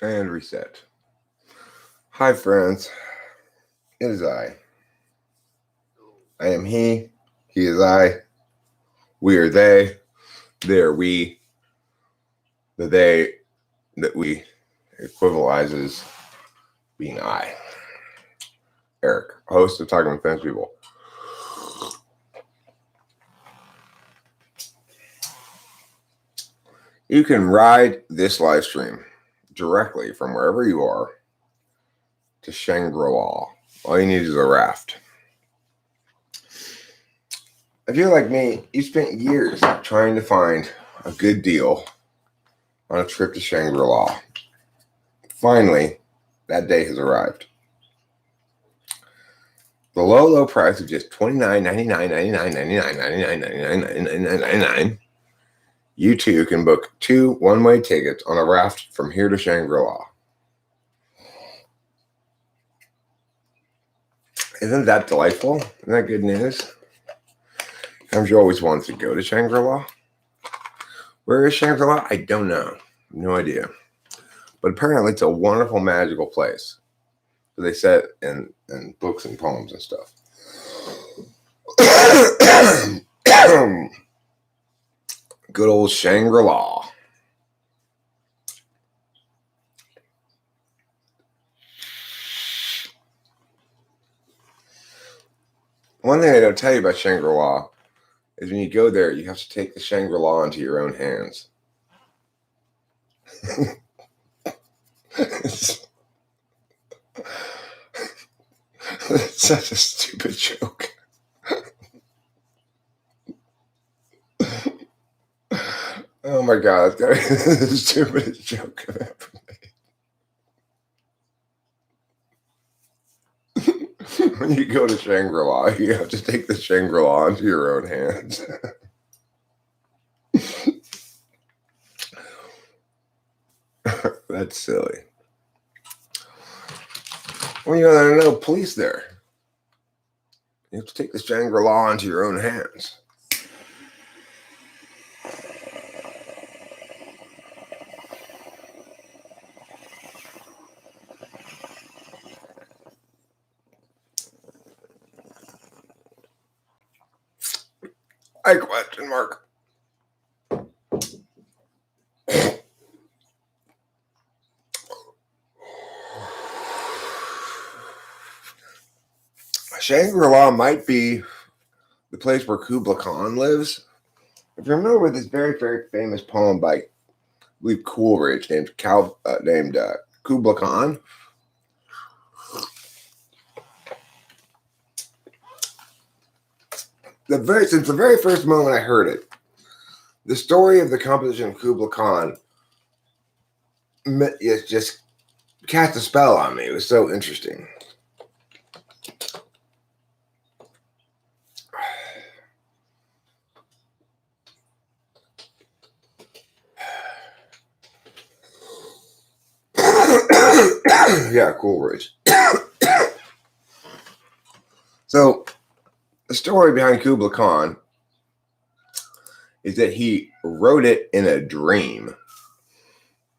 And reset. Hi, friends. It is I. I am he. He is I. We are they. They are we. The they that we equivalizes being I. Eric, host of Talking with French People. You can ride this live stream directly from wherever you are to Shangri. All you need is a raft. If you're like me, you spent years trying to find a good deal on a trip to Shangri. Finally, that day has arrived. The low price of just $29.99. You too can book 2 one-way tickets on a raft from here to Shangri. Isn't that delightful? Isn't that good news? You always wanted to go to Shangri. Where is Shangri? I don't know. No idea. But apparently it's a wonderful, magical place. They said in books and poems and stuff. Good old Shangri. One thing I don't tell you about Shangri is when you go there, you have to take the Shangri into your own hands. It's such a stupid joke. Oh my God, it's the stupidest joke I've ever made. When you go to Shangri, you have to take the Shangri into your own hands. That's silly. Well, you know, there are no police there. You have to take the Shangri into your own hands. I question mark. Shangri might be the place where Kubla Khan lives. If you're familiar with this very, very famous poem by, I believe, Coleridge named Kubla Khan. Since the very first moment I heard it, the story of the composition of Kubla Khan just cast a spell on me. It was so interesting. Yeah, Coleridge. So, the story behind Kubla Khan is that he wrote it in a dream.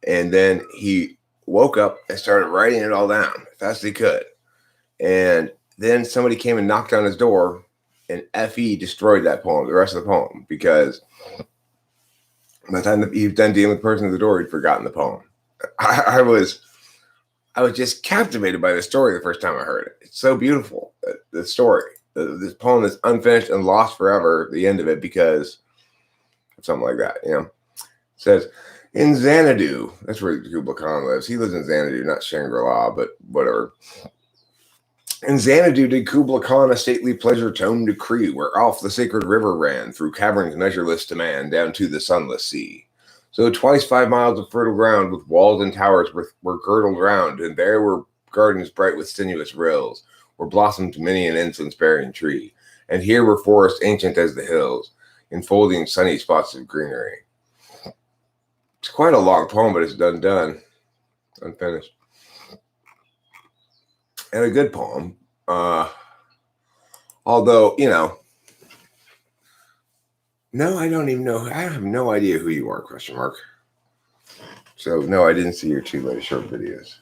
And then he woke up and started writing it all down as fast as he could. And then somebody came and knocked on his door, and F.E. destroyed that poem, the rest of the poem, because by the time he was done dealing with the person at the door, he'd forgotten the poem. I was just captivated by the story the first time I heard it. It's so beautiful, the story. This poem that's unfinished and lost forever, the end of it, because of something like that, you know. It says, in Xanadu, that's where Kubla Khan lives. He lives in Xanadu, not Shangri-La, but whatever. In Xanadu did Kubla Khan a stately pleasure tone decree, where off the sacred river ran, through caverns measureless to man, down to the sunless sea. So twice 5 miles of fertile ground, with walls and towers were girdled round, and there were gardens bright with sinuous rills, where blossomed many an incense-bearing tree, and here were forests ancient as the hills, enfolding sunny spots of greenery. It's quite a long poem, but it's done, unfinished. And a good poem. Although, you know, no, I don't even know. I have no idea who you are, question mark. So, no, I didn't see your 2 latest short videos.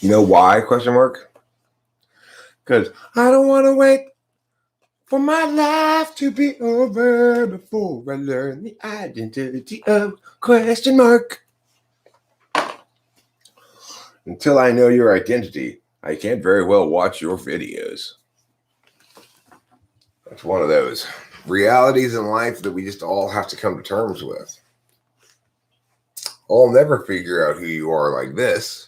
You know why? Question mark. Because I don't want to wait for my life to be over before I learn the identity of question mark. Until I know your identity, I can't very well watch your videos. That's one of those realities in life that we just all have to come to terms with. I'll never figure out who you are like this.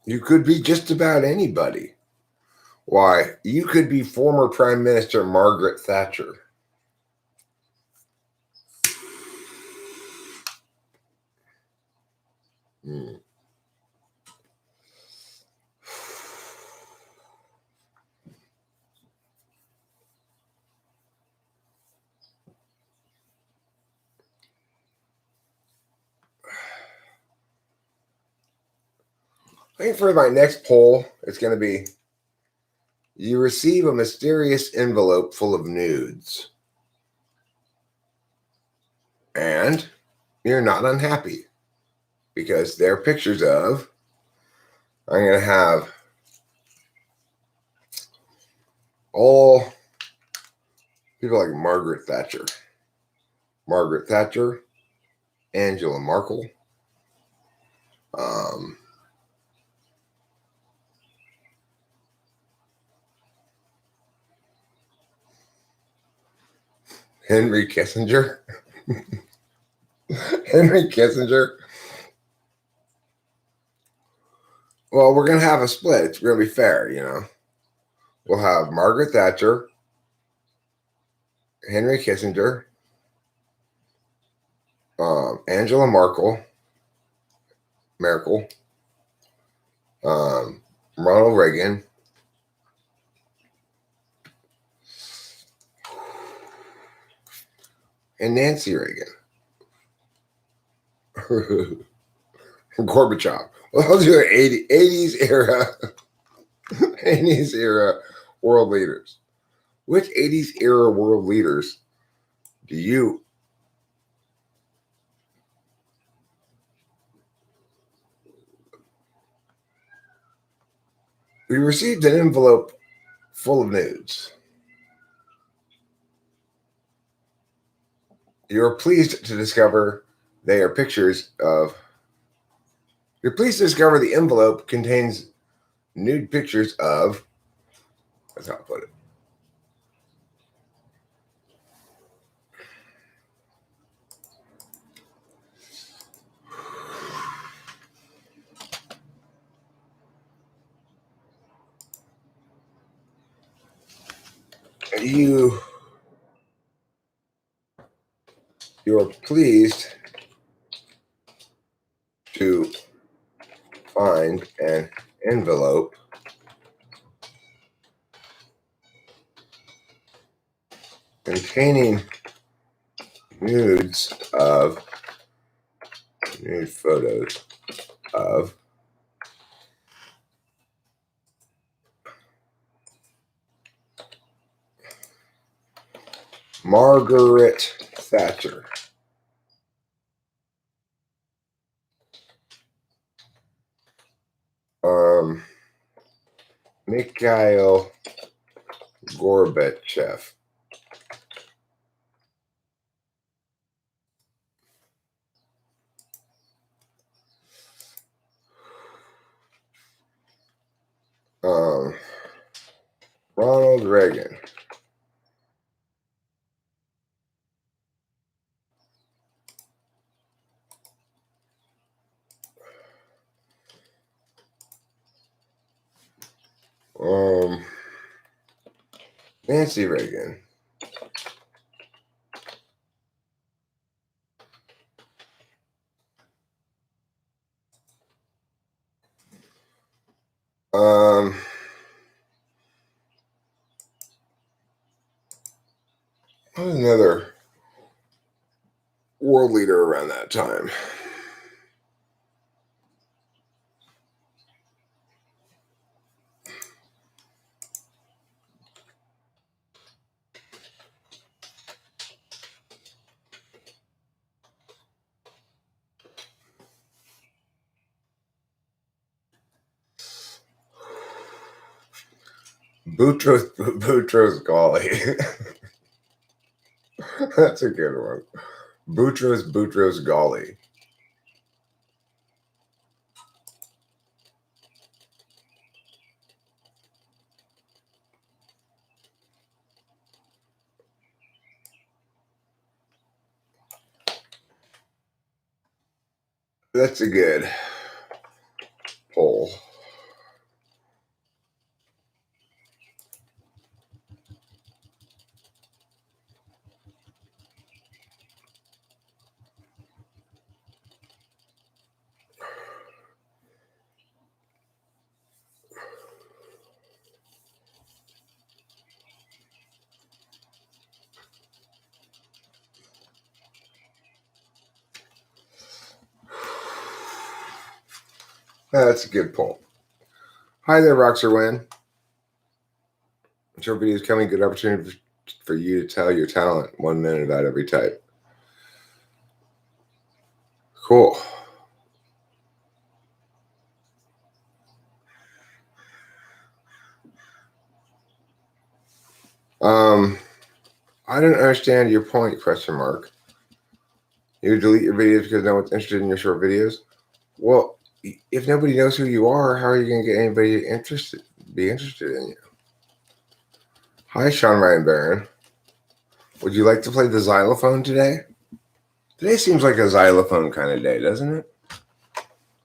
You could be just about anybody. Why, you could be former Prime Minister Margaret Thatcher. I think for my next poll, it's going to be, you receive a mysterious envelope full of nudes. And you're not unhappy because they're pictures of, I'm going to have all people like Margaret Thatcher, Angela Merkel, Henry Kissinger. Henry Kissinger. Well, we're going to have a split. It's going to be fair, you know. We'll have Margaret Thatcher, Henry Kissinger, Angela Merkel, Ronald Reagan, and Nancy Reagan. Gorbachev. Well, those are the 80s era 80s era world leaders. Which 80s era world leaders do you We received an envelope full of nudes. You're pleased to discover they are pictures of. You're pleased to discover the envelope contains nude pictures of. That's how I put it. You're pleased to find an envelope containing nude photos of Margaret Thatcher, Mikhail Gorbachev, Ronald Reagan, Nancy Reagan, what was another world leader around that time? Boutros Ghali. That's a good one. Boutros Ghali. That's a good poll. That's a good poll. Hi there, Roxer Wynn. Short videos coming. Good opportunity for you to tell your talent. 1 minute about every type. Cool. I don't understand your point, question mark. You delete your videos because no one's interested in your short videos? Well, if nobody knows who you are, how are you going to get anybody be interested in you? Hi, Sean Ryan Barron. Would you like to play the xylophone today? Today seems like a xylophone kind of day, doesn't it?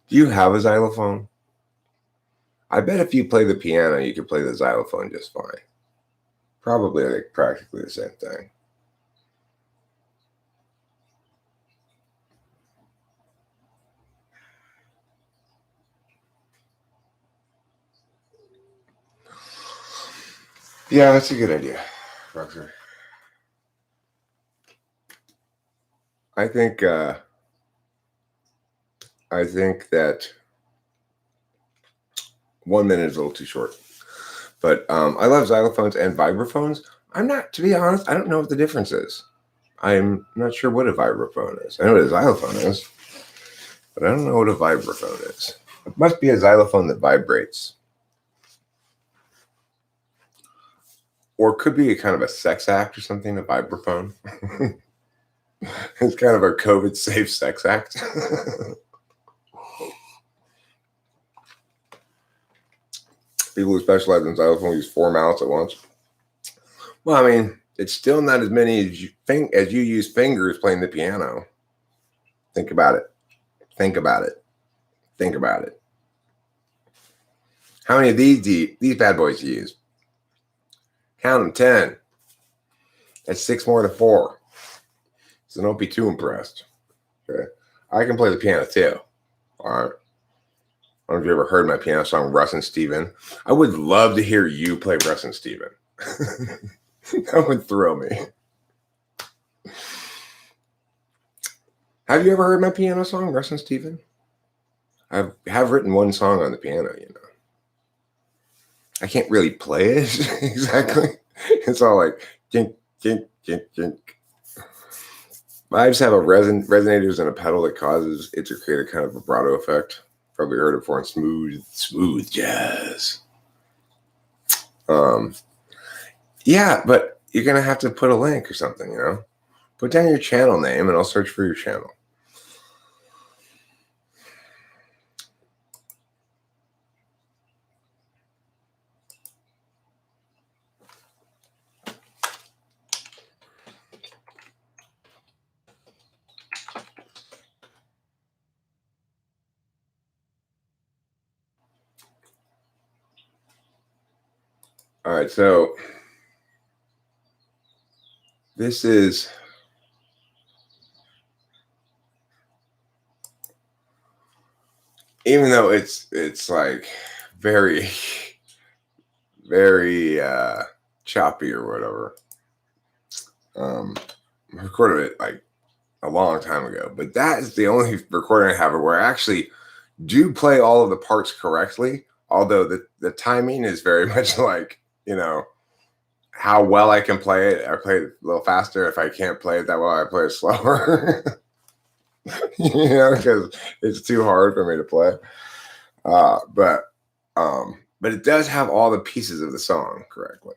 Do you have a xylophone? I bet if you play the piano, you could play the xylophone just fine. Probably like practically the same thing. Yeah, that's a good idea, Roxer. I think that 1 minute is a little too short. But I love xylophones and vibraphones. To be honest, I don't know what the difference is. I'm not sure what a vibraphone is. I know what a xylophone is, but I don't know what a vibraphone is. It must be a xylophone that vibrates. Or it could be a kind of a sex act or something, a vibraphone. It's kind of a COVID-safe sex act. People who specialize in xylophone use 4 mouths at once. Well, I mean, it's still not as many as you use fingers playing the piano. Think about it. Think about it. Think about it. How many of these bad boys do you use? Count them, 10. That's 6 more than 4. So don't be too impressed. Okay. I can play the piano too. All right. I don't know if you ever heard my piano song, Russ and Steven. I would love to hear you play Russ and Steven. That would thrill me. Have you ever heard my piano song, Russ and Steven? I have written one song on the piano, you know. I can't really play it exactly. It's all like jink, jink, jink, jink. I just have a resonators and a pedal that causes it to create a kind of vibrato effect. Probably heard it before in smooth jazz. Yeah, but you're gonna have to put a link or something, you know. Put down your channel name, and I'll search for your channel. All right, so this is even though it's like very very choppy or whatever. I recorded it like a long time ago, but that is the only recording I have where I actually do play all of the parts correctly. Although the timing is very much like, you know, how well I can play it. I play it a little faster. If I can't play it that well, I play it slower. You know, because it's too hard for me to play. But but it does have all the pieces of the song correctly.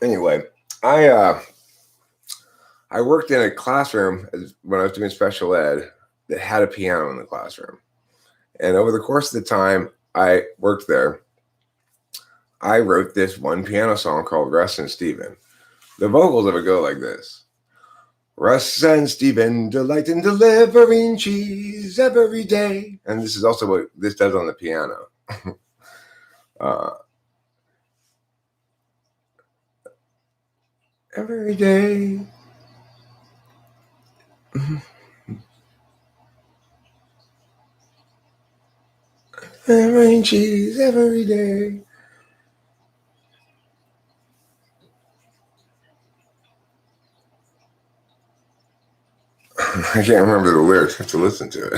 Anyway, I worked in a classroom when I was doing special ed that had a piano in the classroom. And over the course of the time I worked there, I wrote this one piano song called Russ and Steven. The vocals of it go like this. Russ and Steven delight in delivering cheese every day. And this is also what this does on the piano. Every day. Delivering cheese every day. I can't remember the lyrics. I have to listen to it.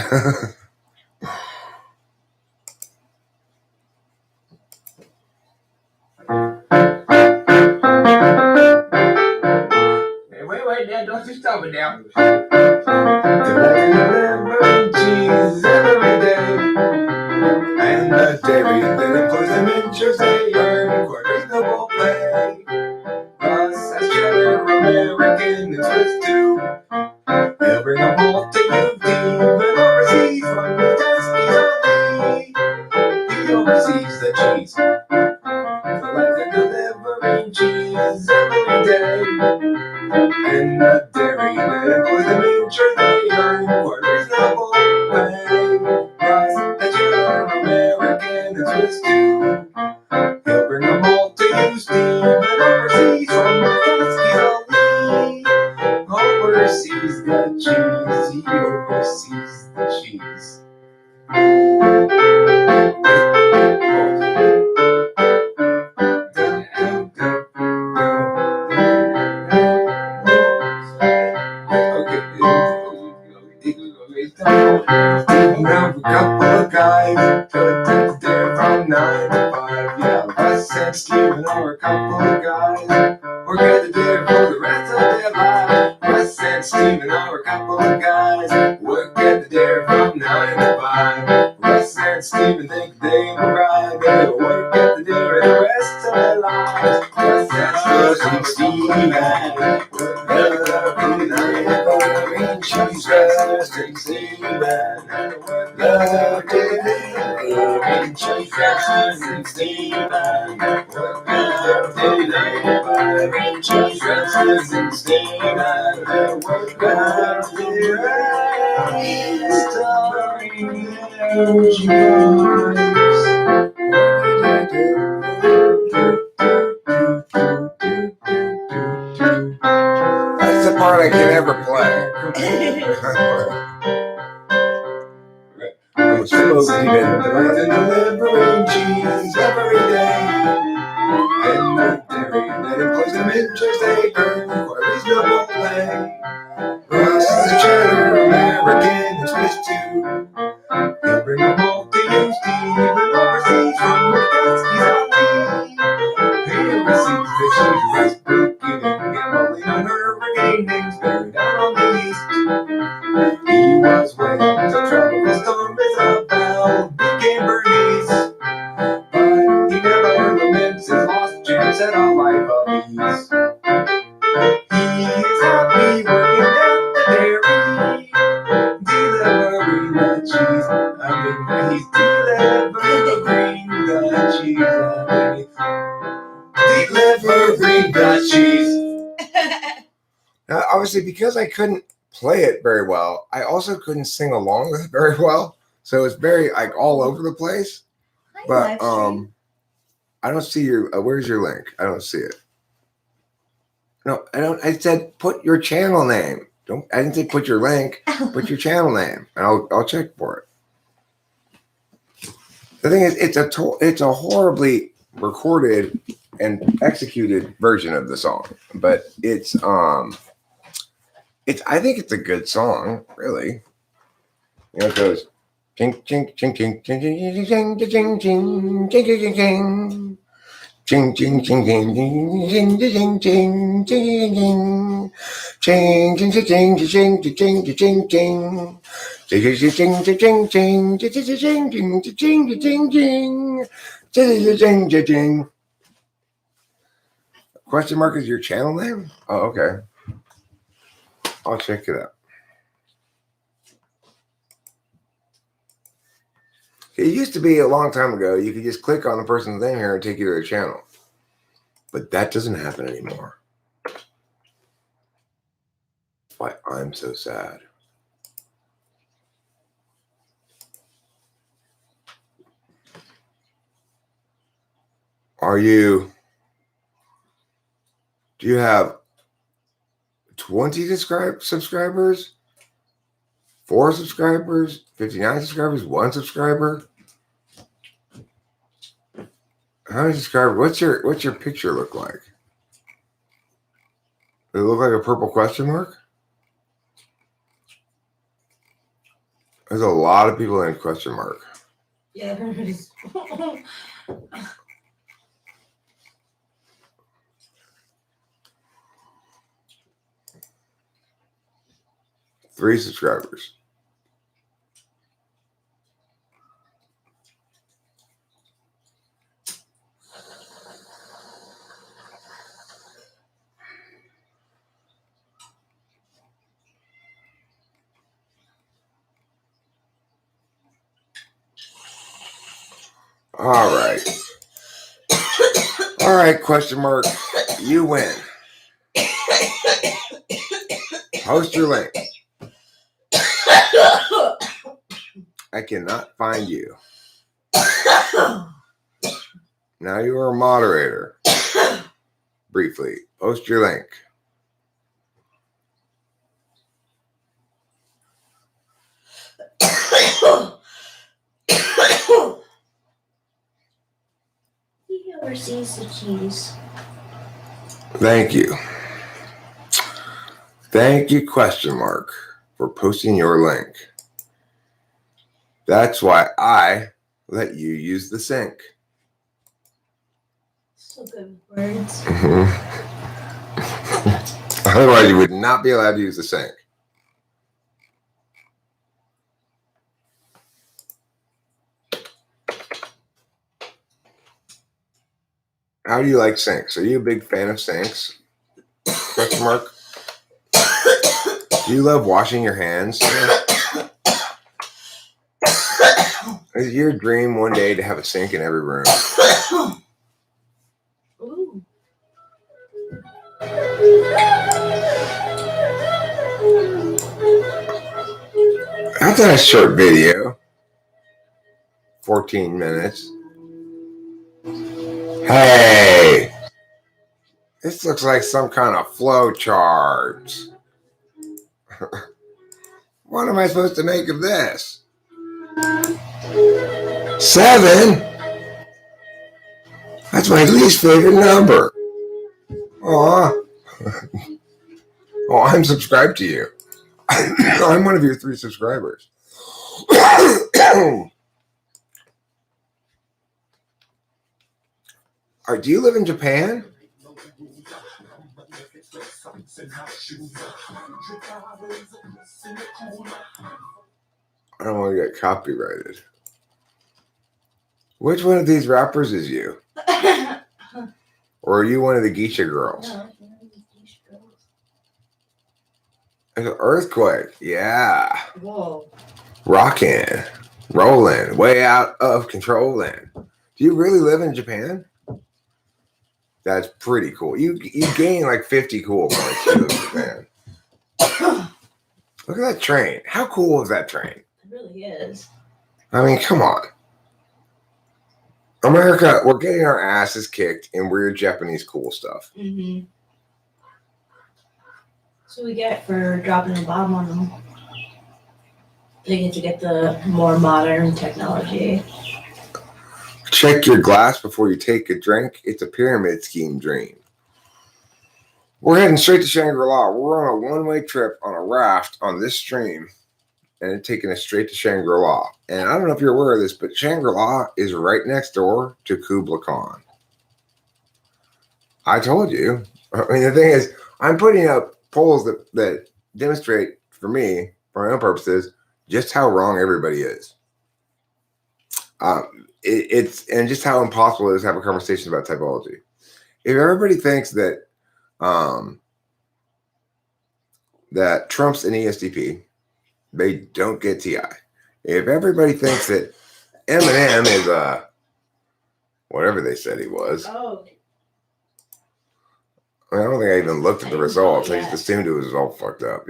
Wait, Dad, don't just stop it now. Delivering cheese every day. And the dairy that employs them in Jersey earn quite reasonable pay. Russ has cheddar, American, and Swiss too. He'll bring them all to you, even overseas from the desk he's on. He oversees the cheese. The like they're delivering cheese every day. And the dairy that employs them in Jersey earn quite reasonable pay. Russ has cheddar, American, and Swiss too. He'll bring them all to you, Steven, overseas from the desk he's on. Oversees the cheese, he oversees the cheese. Steven have a couple of guys, put things there from 9 to 5. Yeah, Russ and Steven are a couple of guys, work at the dairy for the rest of their lives. Russ and Steven are a couple of guys, work at the dairy from 9 to 5. Russ and Steven think they will ride, they'll work at the dairy the rest of their lives. Russ and Steven, delivering cheese. Russ and Steven, delivering cheese. Russ and Steven, delivering cheese. Russ and Steven, that's the part I can never play. Steven, delivering cheese every day. And the dairy that employs them in Jersey earn quite reasonable pay. Russ is cheddar, American, and Swiss too. He'll bring them all to you, Steven, overseas from the desk he's on. He oversees the cheese, Russ Brooking, and gambling on hurricanes, bearing down on the east. He was way to tropical storm Isabel, became Bernice. But he never laments his lost chance at a life of ease. He is happy working at the dairy, delivering the cheese. He's delivering the cheese. Delivering the cheese. Now, obviously, because I couldn't play it very well, I also couldn't sing along with it very well. So it's very like all over the place. But I don't see your. Where's your link? I don't see it. No, I don't. I said put your channel name. Don't. I didn't say put your link. Put your channel name, and I'll check for it. The thing is, it's a horribly recorded and executed version of the song, but it's I think it's a good song, really. You know, it goes ching ching ching ching ching ching ching ching ching ching ching ching. Ching ching ching ching ching ching ching ching ching ching Ching, ching, ching, ching, ching, ching, ching, ching, ching. Ching, ching, ching, ching, ching, ching, ching, ching, ching, ching, ching, ching, ching, ching. Question mark is your channel name? Oh, okay. I'll check it out. It used to be a long time ago, you could just click on the person's name here and take you to their channel. But that doesn't happen anymore. That's why I'm so sad. Do you have 20 subscribers? 4 subscribers? 59 subscribers? 1 subscriber? How many subscribers? What's your picture look like? Does it look like a purple question mark? There's a lot of people in question mark. Yeah, everybody's. 3 subscribers. All right. All right, question mark. You win. Post your link. I cannot find you. Now you are a moderator. Briefly, post your link. He oversees the cheese. Thank you. Thank you, question mark, for posting your link. That's why I let you use the sink. So good with words. Otherwise, you would not be allowed to use the sink. How do you like sinks? Are you a big fan of sinks? Question mark. Do you love washing your hands? Is your dream one day to have a sink in every room? Ooh. That's a short video. 14 minutes. Hey! This looks like some kind of flow chart. What am I supposed to make of this? 7? That's my least favorite number. Aw. Oh, I'm subscribed to you. I'm one of your 3 subscribers. Do you live in Japan? I don't want to get copyrighted. Which one of these rappers is you? Or are you one of the geisha girls? No, it's one of these geisha girls. There's an earthquake. Yeah. Whoa. Rockin'. Rolling. Way out of controlling. Do you really live in Japan? That's pretty cool. You gain like 50 cool points to live in Japan. Look at that train. How cool is that train? It really is. I mean, come on. America, we're getting our asses kicked in weird Japanese cool stuff. Mm-hmm. That's what we get for dropping a bomb on them. They get to get the more modern technology. Check your glass before you take a drink. It's a pyramid scheme dream. We're heading straight to Shangri-La. We're on a one-way trip on a raft on this stream, and it's taking us straight to Shangri-La. And I don't know if you're aware of this, but Shangri-La is right next door to Kubla Khan. I told you. I mean, the thing is, I'm putting up polls that demonstrate for me, for my own purposes, just how wrong everybody is. It's and just how impossible it is to have a conversation about typology. If everybody thinks that that Trump's an ESTP, they don't get TI. If everybody thinks that Eminem is whatever they said he was, Oh, I don't think I even looked at the results. I Yeah. just assumed it was all fucked up,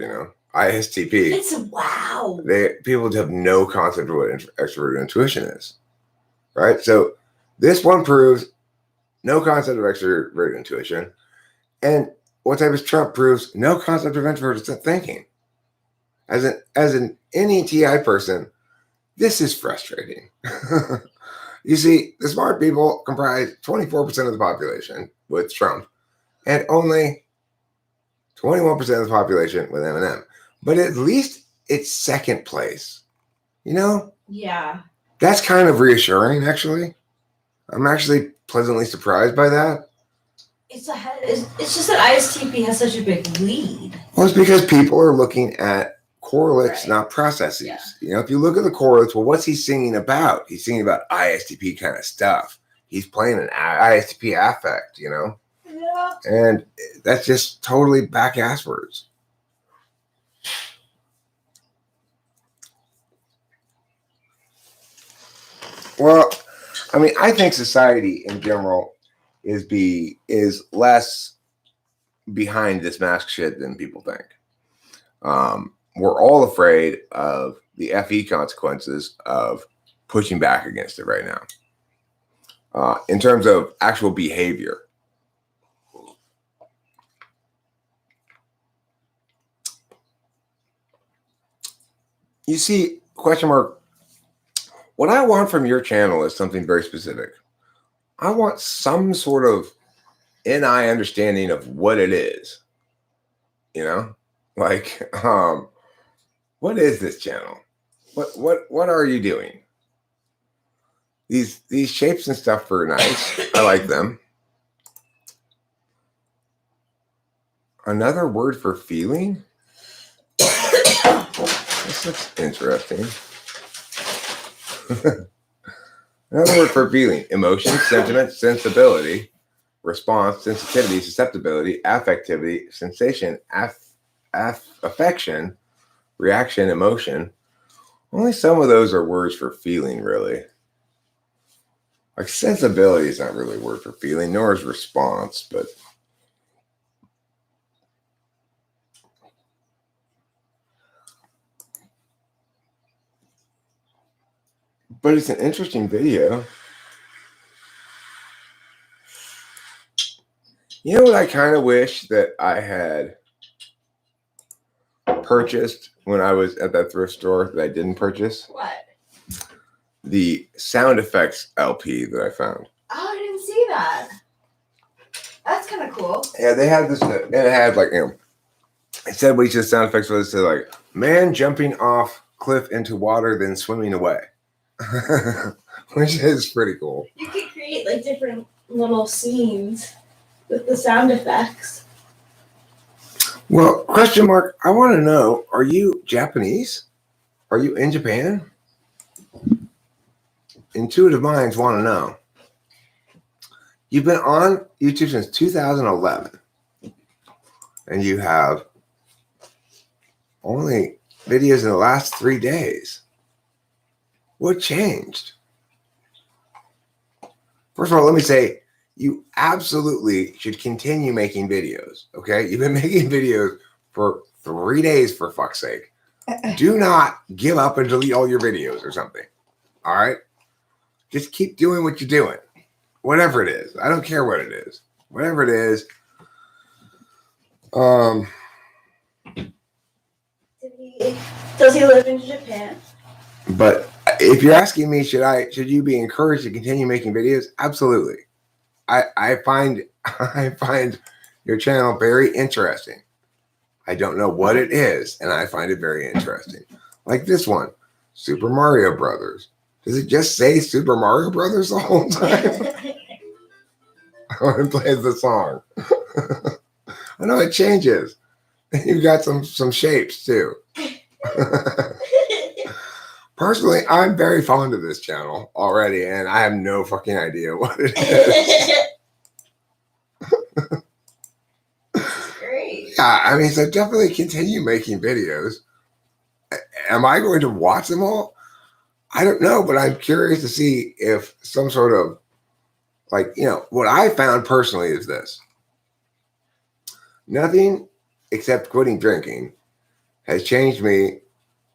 ISTP. it's wow. People have no concept of what extroverted intuition is, right? So this one proves no concept of extroverted intuition, and what type of Trump proves no concept of introverted thinking. As an NETI person, this is frustrating. You see, the smart people comprise 24% of the population with Trump, and only 21% of the population with Eminem. But at least it's second place. Yeah. That's kind of reassuring, actually. I'm actually pleasantly surprised by that. It's just that ISTP has such a big lead. Well, it's because people are looking at correlates, Right. not processes. Yeah. If you look at the correlates, well, what's he singing about? He's singing about ISTP kind of stuff. He's playing an ISTP affect, Yeah. and that's just totally back-ass words. Well, I mean, I think society in general is less behind this mask shit than people think. We're all afraid of the FE consequences of pushing back against it right now. In terms of actual behavior. You see, question mark, what I want from your channel is something very specific. I want some sort of NI understanding of what it is. Like, what is this channel? What are you doing? These shapes and stuff are nice. I like them. Another word for feeling? This looks interesting. Another word for feeling: emotion, sentiment, sensibility, response, sensitivity, susceptibility, affectivity, sensation, affection, reaction, emotion. Only some of those are words for feeling, really. Like sensibility is not really a word for feeling, nor is response, but it's an interesting video. You know what I kind of wish that I had purchased when I was at that thrift store that I didn't purchase? What? The sound effects LP that I found. Oh, I didn't see that. That's kind of cool. Yeah, they had this, and it had like, it said what each of the sound effects was. It said like, man jumping off cliff into water, then swimming away. Which is pretty cool. You could create like different little scenes with the sound effects. Well, question mark, I want to know, are you Japanese? Are you in Japan? Intuitive minds want to know. You've been on YouTube since 2011, and you have only videos in the last 3 days. What changed? First of all, let me say, you absolutely should continue making videos, okay? You've been making videos for 3 days, for fuck's sake. Do not give up and delete all your videos or something, all right? Just keep doing what you're doing, whatever it is. I don't care what it is. Whatever it is. Does he live in Japan? But if you're asking me, should you be encouraged to continue making videos? Absolutely. I find your channel very interesting. I don't know what it is, and I find it very interesting. Like this one, Super Mario Brothers. Does it just say Super Mario Brothers the whole time? When it plays the song. I know it changes. You got some shapes too. Personally, I'm very fond of this channel already, and I have no fucking idea what it is. Great. Yeah, I mean, so definitely continue making videos. Am I going to watch them all? I don't know, but I'm curious to see if some sort of, like, what I found personally is this. Nothing except quitting drinking has changed me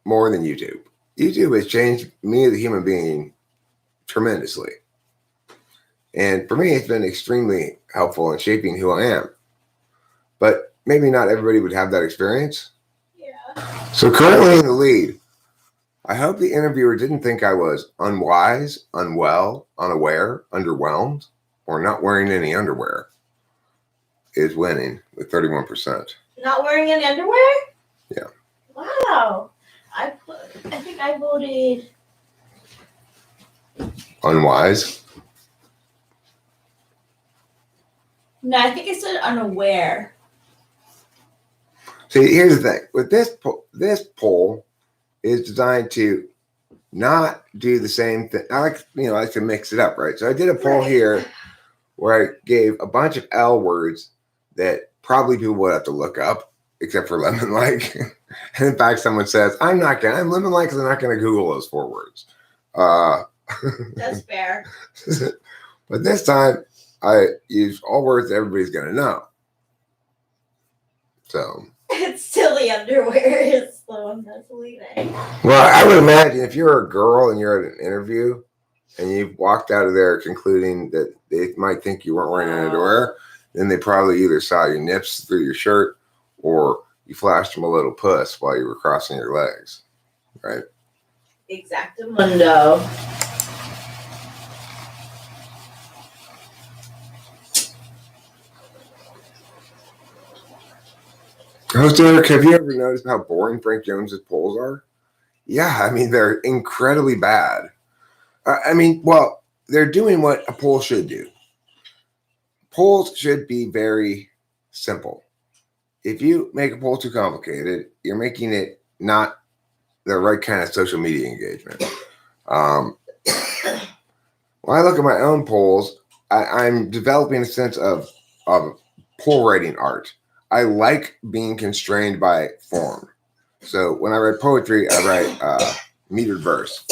more than YouTube. YouTube has changed me as a human being tremendously. And for me, it's been extremely helpful in shaping who I am. But maybe not everybody would have that experience. Yeah. So currently in the lead, I hope the interviewer didn't think I was unwise, unwell, unaware, underwhelmed, or not wearing any underwear. Is winning with 31%. Not wearing any underwear? Yeah. Wow. I think I voted Unwise. No, I think I said unaware. See, here's the thing. With this poll is designed to not do the same thing. I like to mix it up, right? So I did a poll here where I gave a bunch of L words that probably people would have to look up, except for lemon-like. And in fact, someone says, I'm lemon-like because I'm not going to Google those 4 words. That's fair. But this time, I used all words that everybody's going to know. So. It's still the underwear is the one that's leading. Well, I would imagine if you're a girl and you're at an interview and you walked out of there concluding that they might think you weren't wearing any underwear, then they probably either saw your nips through your shirt or you flashed them a little puss while you were crossing your legs, right? Exactamundo. Host Eric, have you ever noticed how boring Frank Jones's polls are? Yeah, I mean, they're incredibly bad. Well, they're doing what a poll should do. Polls should be very simple. If you make a poll too complicated, you're making it not the right kind of social media engagement. When I look at my own polls, I'm developing a sense of poll writing art. I like being constrained by form. So when I write poetry, I write metered verse.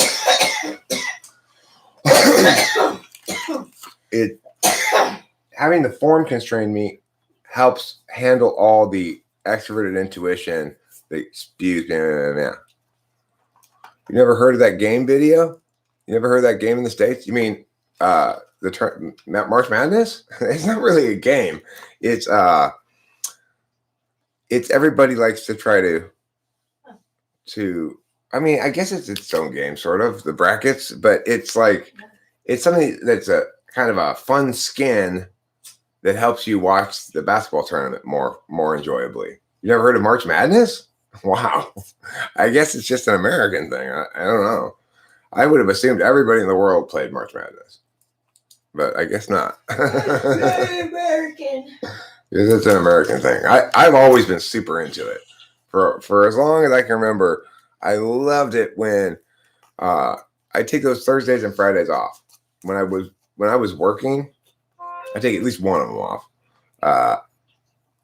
Having the form constrain me helps handle all the extroverted intuition that spews. You never heard of that game video? You never heard of that game in the States? You mean the March Madness? It's not really a game. It's everybody likes to try to I guess it's its own game, sort of, the brackets, but it's something that's a kind of a fun skin that helps you watch the basketball tournament more enjoyably. You never heard of March Madness? Wow. I guess it's just an American thing. I don't know. I would have assumed everybody in the world played March Madness, but I guess not. Very American. It's an American thing. I've always been super into it. For as long as I can remember, I loved it when I take those Thursdays and Fridays off. When I was working, I take at least one of them off.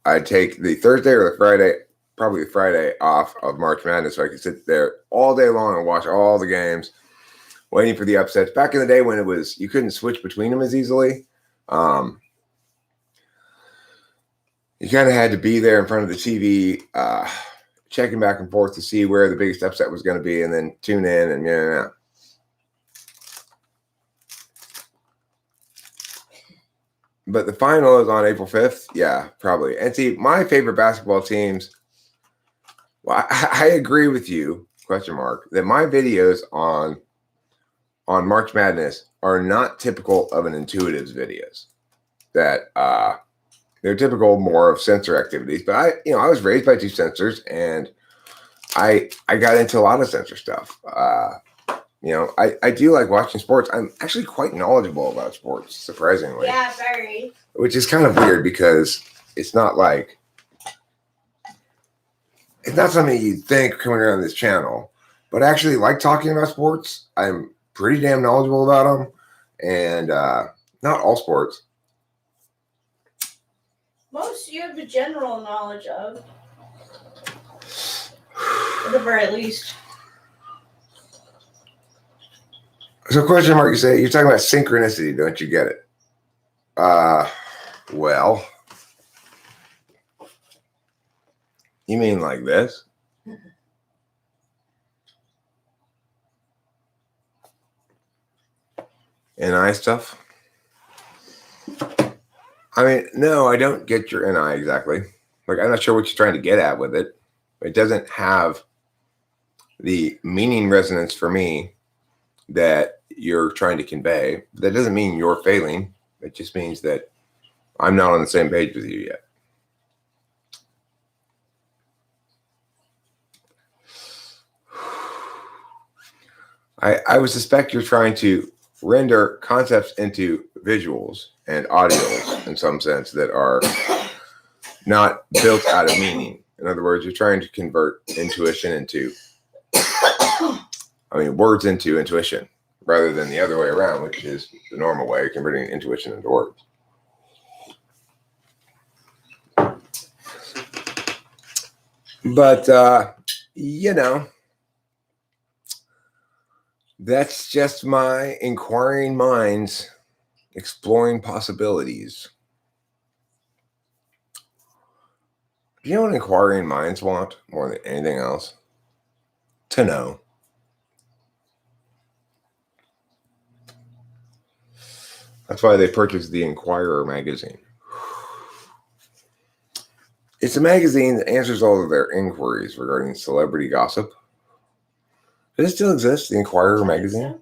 I take the Thursday or the Friday, probably the Friday off of March Madness, so I could sit there all day long and watch all the games, waiting for the upsets. Back in the day when you couldn't switch between them as easily. You kind of had to be there in front of the TV, checking back and forth to see where the biggest upset was going to be, and then tune in and yeah. But the final is on April 5th. Yeah, probably. And see, my favorite basketball teams, well, I agree with you, that my videos on March Madness are not typical of an Intuitive's videos. That they're typical more of sensor activities. But I was raised by 2 sensors, and I got into a lot of sensor stuff. I do like watching sports. I'm actually quite knowledgeable about sports, surprisingly. Yeah, very. Which is kind of weird because it's not like it's not something you'd think coming around this channel, but I actually like talking about sports. I'm pretty damn knowledgeable about them, and not all sports. Most you have the general knowledge of, at the very least. So, question mark, you say you're talking about synchronicity, don't you get it? Well, you mean like this? NI stuff? I mean, no, I don't get your NI exactly. Like, I'm not sure what you're trying to get at with it. It doesn't have the meaning resonance for me that you're trying to convey. That doesn't mean you're failing. It just means that I'm not on the same page with you yet. I would suspect you're trying to render concepts into visuals and audios in some sense that are not built out of meaning. In other words, you're trying to convert intuition into, words into intuition rather than the other way around, which is the normal way, converting intuition into words. But, that's just my inquiring minds exploring possibilities. Do you know what inquiring minds want more than anything else? To know. That's why they purchased the Inquirer magazine. It's a magazine that answers all of their inquiries regarding celebrity gossip. Does it still exist, the Inquirer magazine?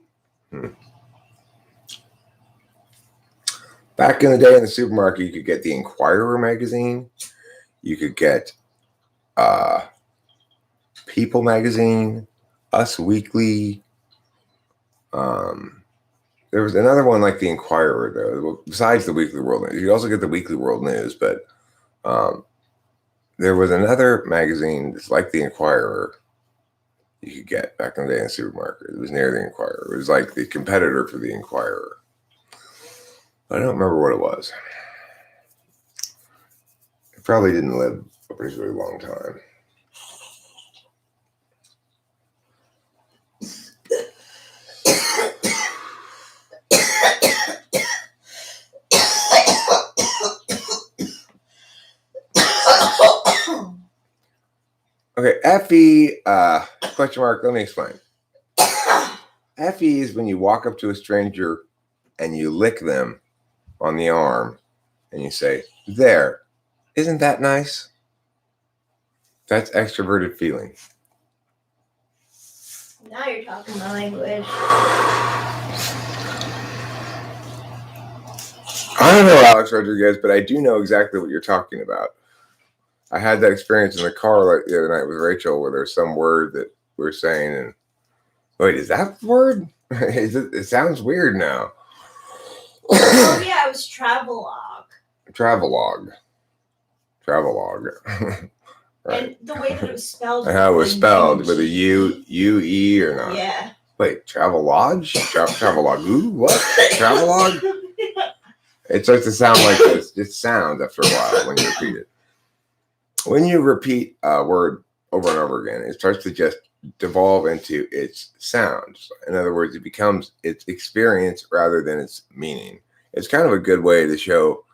Back in the day in the supermarket, you could get the Inquirer magazine. You could get People magazine, Us Weekly. There was another one like the Inquirer, though, besides the Weekly World News. You also get the Weekly World News, but there was another magazine that's like the Inquirer you could get back in the day in the supermarket. It was near the Inquirer. It was like the competitor for the Inquirer. I don't remember what it was. It probably didn't live a particularly long time. Okay, FE, question mark, let me explain. FE is when you walk up to a stranger and you lick them on the arm and you say, there, isn't that nice? That's extroverted feeling. Now you're talking my language. I don't know Alex Rodriguez, but I do know exactly what you're talking about. I had that experience in the car the other night with Rachel where there's some word that we're saying and wait, is that the word? It sounds weird now. Oh yeah, it was travelogue. Travelogue. Right. And the way that it was spelled. And how it was spelled with a U-E or not. Yeah. Wait, Travelodge? Travelogue? What? Travelogue? It starts to sound like this. It sounds after a while when you repeat it. When you repeat a word over and over again, it starts to just devolve into its sounds. In other words, it becomes its experience rather than its meaning. It's kind of a good way to show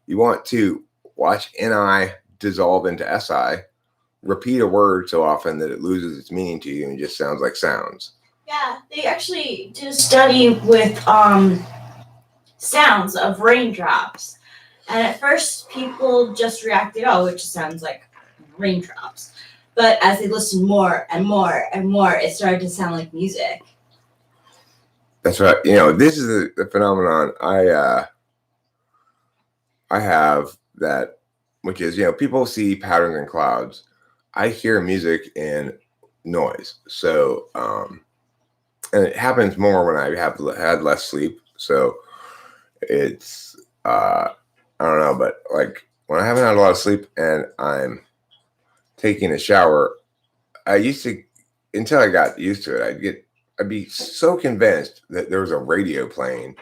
you want to watch NI dissolve into SI, repeat a word so often that it loses its meaning to you and it just sounds like sounds. Yeah, they actually did a study with sounds of raindrops. And at first, people just reacted, oh, it just sounds like raindrops. But as they listened more and more and more, it started to sound like music. That's right. This is the phenomenon I have that, which is, people see patterns in clouds. I hear music and noise. So, and it happens more when I have had less sleep. So it's, I don't know, but like when I haven't had a lot of sleep and I'm taking a shower, I used to, until I got used to it, I'd be so convinced that there was a radio playing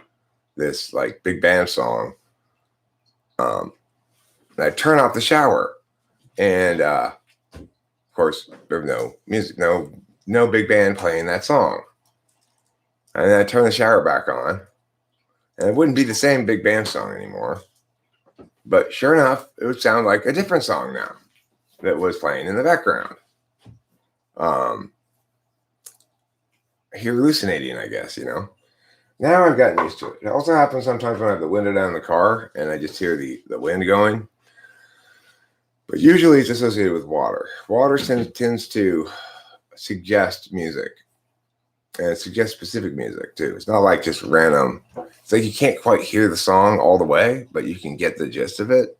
this like big band song. And I'd turn off the shower, and of course there was no music, no big band playing that song. And then I'd turn the shower back on, and it wouldn't be the same big band song anymore. But sure enough, it would sound like a different song now that was playing in the background. Hallucinating, I guess, Now I've gotten used to it. It also happens sometimes when I have the window down in the car and I just hear the wind going. But usually it's associated with water. Water tends to suggest music. And it suggests specific music too. It's not like just random. It's like you can't quite hear the song all the way, but you can get the gist of it.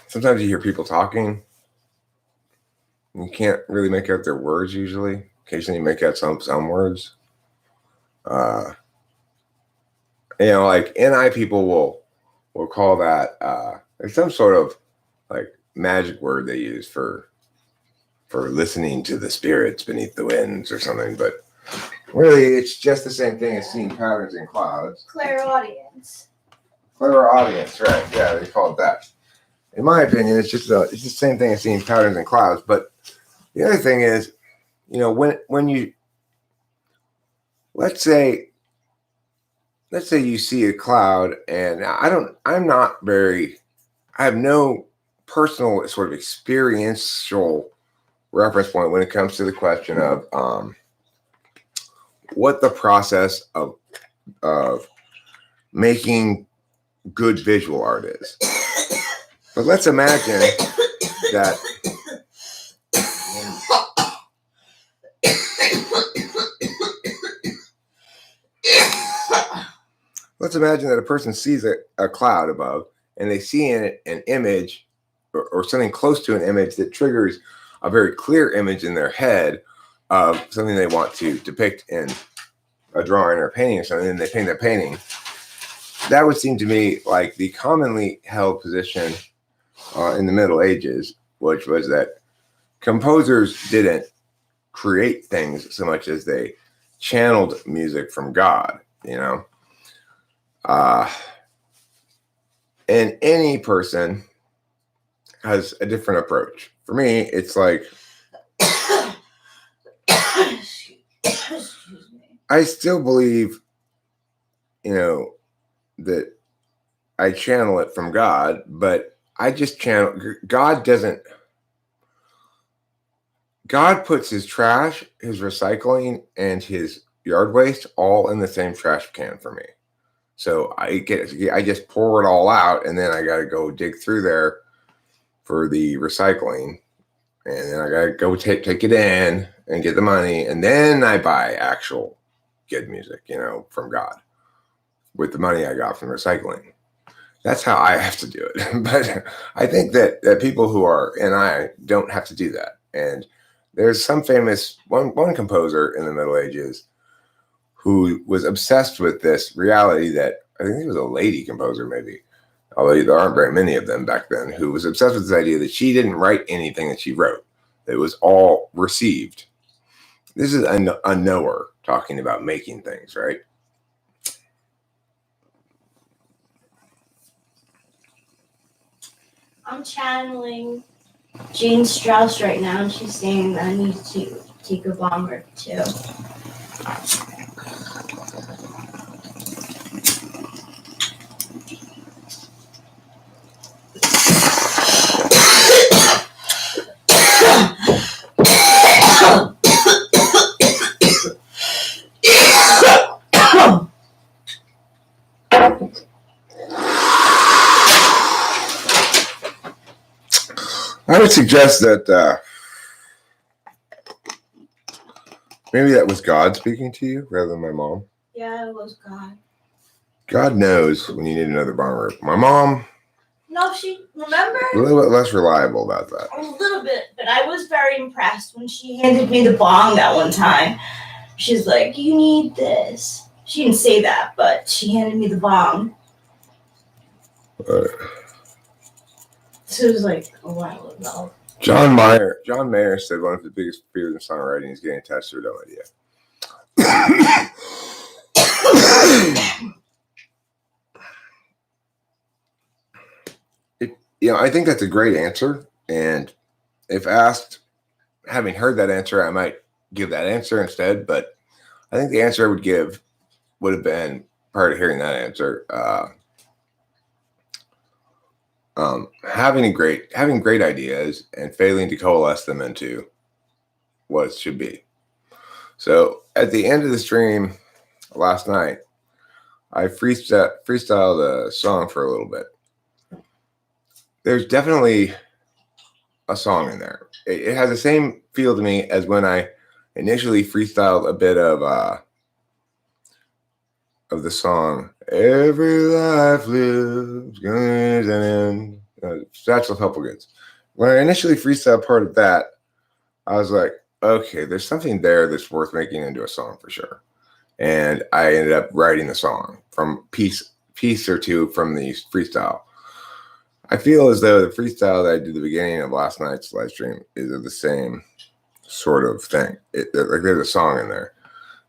Sometimes you hear people talking. You can't really make out their words usually. Occasionally you make out some words. Like NI people will call that there's some sort of like magic word they use for listening to the spirits beneath the winds or something, but really it's just the same thing as seeing patterns in clouds. Clairaudience. Clairaudience, right? Yeah, they call it that. In my opinion, it's just the same thing as seeing patterns in clouds. But the other thing is, when you let's say you see a cloud, and I have no personal sort of experiential reference point when it comes to the question of what the process of making good visual art is. But let's imagine that a person sees a cloud above, and they see in it an image or something close to an image that triggers a very clear image in their head of something they want to depict in a drawing or a painting or something, and they paint that painting. That would seem to me like the commonly held position in the Middle Ages, which was that composers didn't create things so much as they channeled music from God, and any person has a different approach. For me, it's like I still believe, that I channel it from God, but I just channel. God puts his trash, his recycling, and his yard waste all in the same trash can for me. So I just pour it all out, and then I got to go dig through there for the recycling, and then I got to go take it in and get the money, and then I buy actual good music, from God with the money I got from recycling. That's how I have to do it. But I think that people who are NI don't have to do that. And there's some famous one composer in the Middle Ages who was obsessed with this reality that I think he was a lady composer, maybe, although there aren't very many of them back then, who was obsessed with this idea that she didn't write anything that she wrote. It was all received. This is a knower talking about making things, right? I'm channeling Jane Strauss right now, and she's saying that I need to take a bomb or two. I would suggest that maybe that was God speaking to you rather than my mom. Yeah, it was God. God knows when you need another bomber. My mom, No, remember? a little bit less reliable about that. A little bit, but I was very impressed when she handed me the bong that one time. She's like, you need this. She didn't say that, but she handed me the bong. So it was like a while ago. John Mayer said one of the biggest fears in songwriting is getting attached to a dumb idea. I think that's a great answer. And if asked, having heard that answer, I might give that answer instead. But I think the answer I would give would have been, prior to hearing that answer, having great ideas and failing to coalesce them into what it should be. So at the end of the stream last night, I freestyled a song for a little bit. There's definitely a song in there. It has the same feel to me as when I initially freestyled a bit of the song "Every Life Lives Goes and End." Satchel Hupplegans. When I initially freestyled part of that, I was like, okay, there's something there that's worth making into a song for sure. And I ended up writing the song from piece or two from the freestyle. I feel as though the freestyle that I did at the beginning of last night's live stream is the same sort of thing. Like there's a song in there.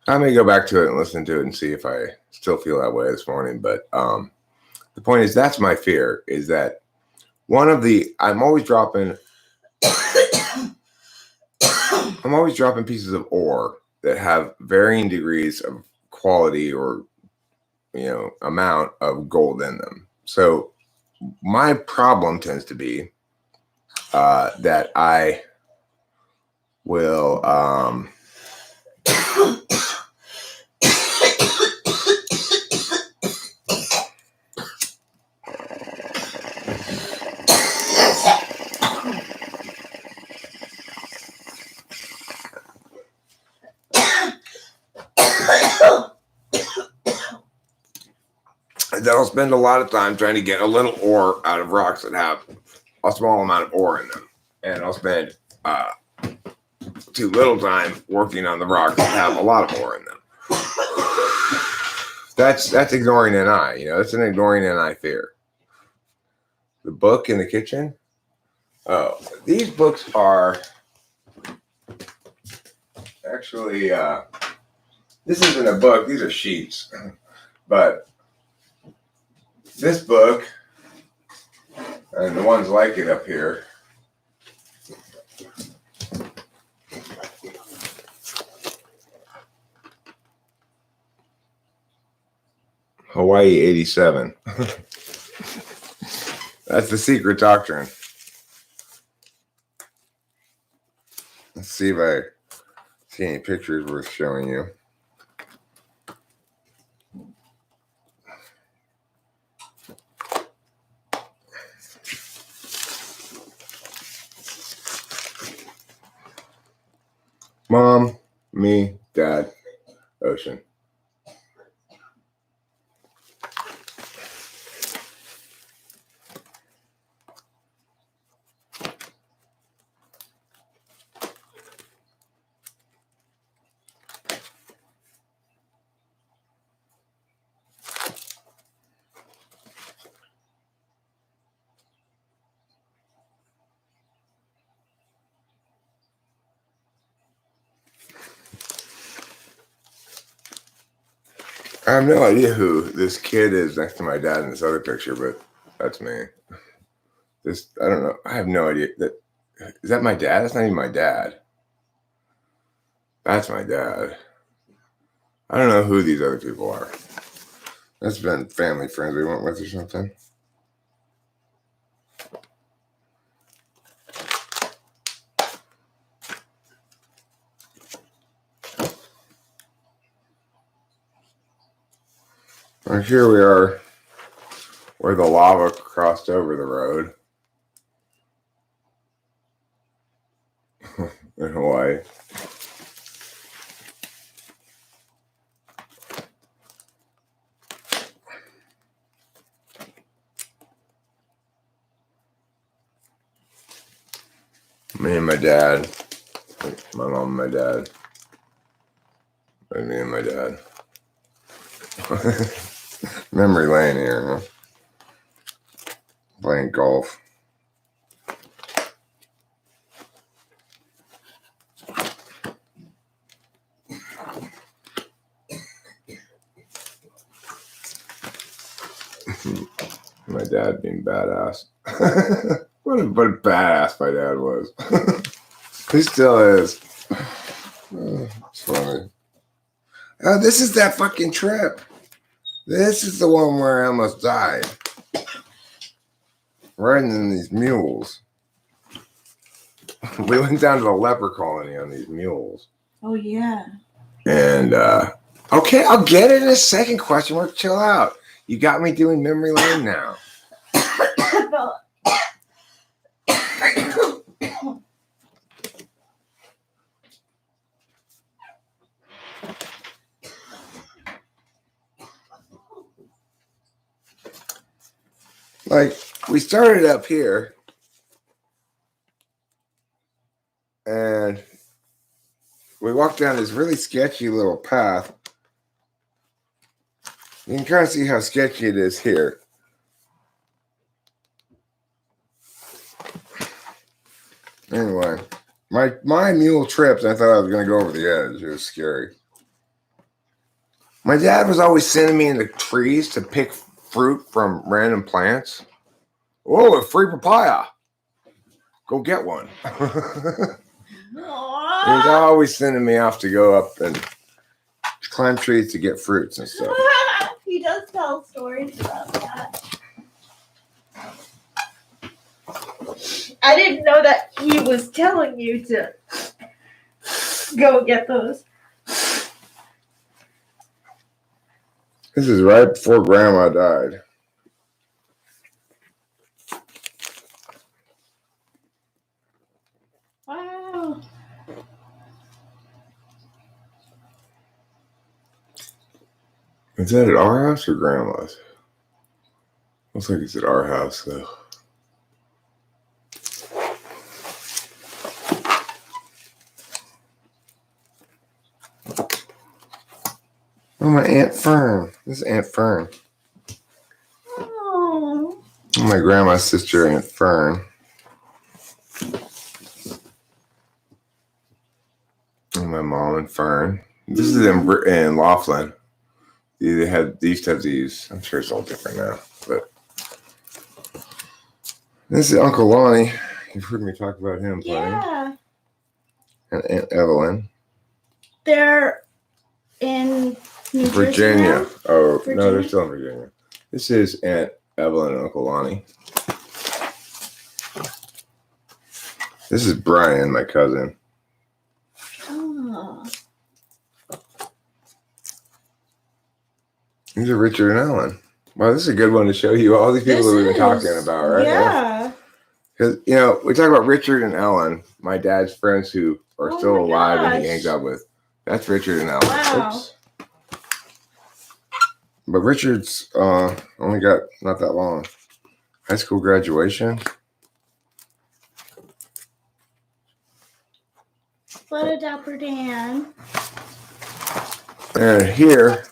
I may go back to it and listen to it and see if I still feel that way this morning. But the point is, that's my fear, is that I'm always dropping pieces of ore that have varying degrees of quality or, amount of gold in them. So my problem tends to be that I will I'll spend a lot of time trying to get a little ore out of rocks that have a small amount of ore in them, and I'll spend too little time working on the rocks that have a lot of ore in them. That's ignoring an eye. That's an ignoring an eye fear. The book in the kitchen. Oh, these books are actually. This isn't a book. These are sheets, but. This book, and the ones like it up here, Hawaii 87. That's the secret doctrine. Let's see if I see any pictures worth showing you. Mom, me, Dad, Ocean. I have no idea who this kid is next to my dad in this other picture, but that's me. I don't know. I have no idea. Is that my dad? That's not even my dad. That's my dad. I don't know who these other people are. That's been family friends we went with or something. And here we are where the lava crossed over the road in Hawaii. Me and my dad, my mom and my dad, and me and my dad. Memory lane here, huh? Playing golf. dad being badass. What a badass my dad was. He still is. It's funny. Oh, this is that fucking trip. This is the one where I almost died. Riding in these mules. We went down to the leper colony on these mules. Oh, yeah. And, okay, I'll get it in a second. Question mark, chill out. You got me doing memory lane now. Like, we started up here. And we walked down this really sketchy little path. You can kind of see how sketchy it is here. Anyway, my mule tripped. I thought I was going to go over the edge. It was scary. My dad was always sending me into trees to pick fruit from random plants. Oh, a free papaya. Go get one. He was always sending me off to go up and climb trees to get fruits and stuff. He does tell stories about that. I didn't know that he was telling you to go get those. This is right before Grandma died. Wow. Is that at our house or Grandma's? Looks like it's at our house, though. Oh, my Aunt Fern. This is Aunt Fern. Oh. My grandma's sister, Aunt Fern. And my mom and Fern. This is in Laughlin. They used to have these. I'm sure it's all different now, but this is Uncle Lonnie. You've heard me talk about him playing. Yeah. And Aunt Evelyn. They're in New Virginia. Jersey now? Oh, Virginia? no, they're still in Virginia. This is Aunt Evelyn and Uncle Lonnie. This is Brian, my cousin. Oh. These are Richard and Ellen. Wow, this is a good one to show you all these people that we've been talking about, right? Yeah. Because, we talk about Richard and Ellen, my dad's friends who are still alive and he hangs out with. That's Richard and Ellen. Wow. Oops. But Richard's only got not that long. High school graduation. What a dapper Dan. And here,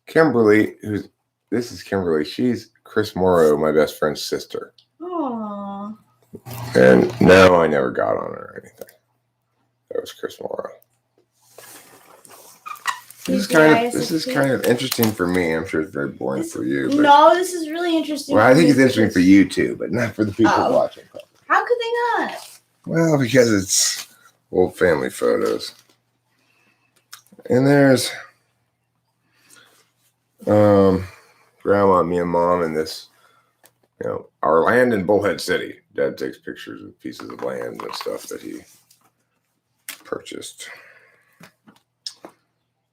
Kimberly, this is Kimberly. She's Chris Morrow, my best friend's sister. Aww. And no, I never got on her or anything. That was Chris Morrow. This is kind of interesting for me. I'm sure it's very boring for you. But, no, this is really interesting. Well, I think it's interesting for you too, but not for the people watching. How could they not? Well, because it's old family photos. And there's Grandma, me and Mom, and this, our land in Bullhead City. Dad takes pictures of pieces of land and stuff that he purchased.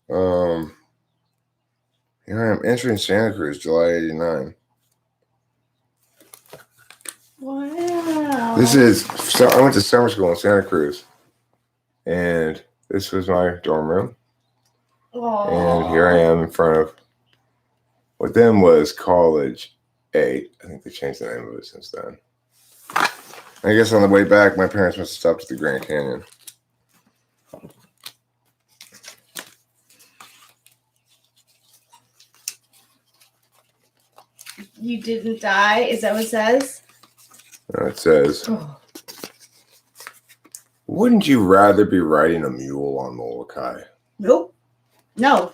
Here I am entering Santa Cruz, July 89. Wow. I went to summer school in Santa Cruz, and this was my dorm room. Aww. And here I am in front of what then was College 8. I think they changed the name of it since then. I guess on the way back, my parents must have stopped at the Grand Canyon. You didn't die? Is that what it says? No, it says, wouldn't you rather be riding a mule on Molokai? Nope. No.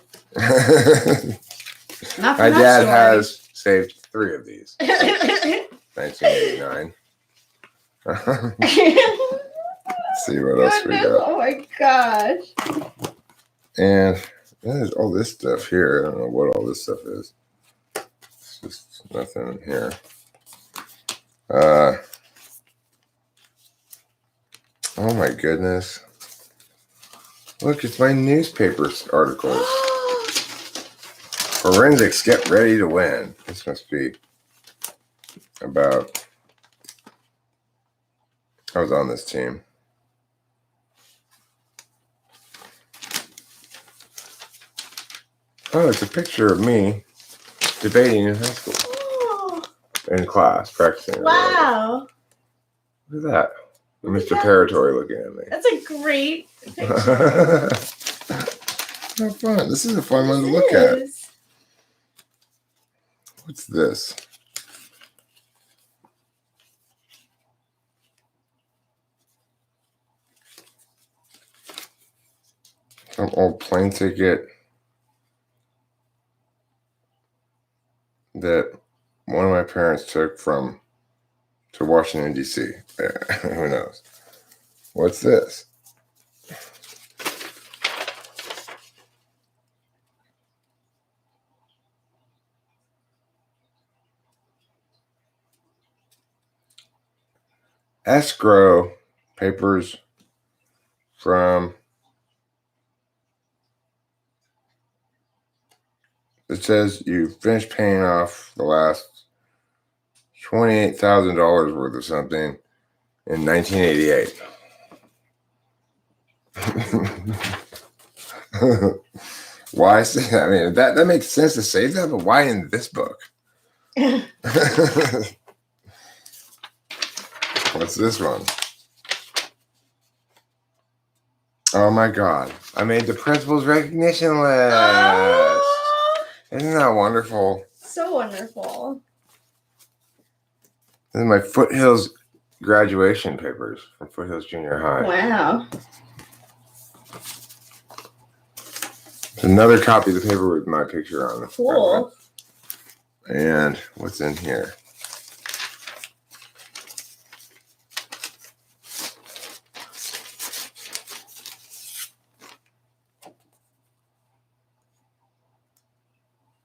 Not for My that dad story. has saved 3 of these. 1989. Let's see what else we got. Oh my gosh. And there's all this stuff here. I don't know what all this stuff is. It's just nothing in here. Oh my goodness. Look, it's my newspaper articles. Forensics, get ready to win. This must be about... I was on this team. Oh, it's a picture of me debating in high school. Oh, In class, practicing. wow. Look at that. Mr. Territory looking at me. That's a great picture. How fun. This is a fun one to look at. What's this? Some old plane ticket that one of my parents took to Washington, D.C. Who knows? What's this? Escrow papers from... It says you finished paying off the last $28,000 worth of something in 1988. Why say that? I mean, that makes sense to say that, but why in this book? What's this one? Oh my God. I made the principal's recognition list. Oh, Isn't that wonderful? so wonderful. This is my Foothills graduation papers from Foothills Junior High. Wow. Another copy of the paper with my picture on it. Cool. And what's in here?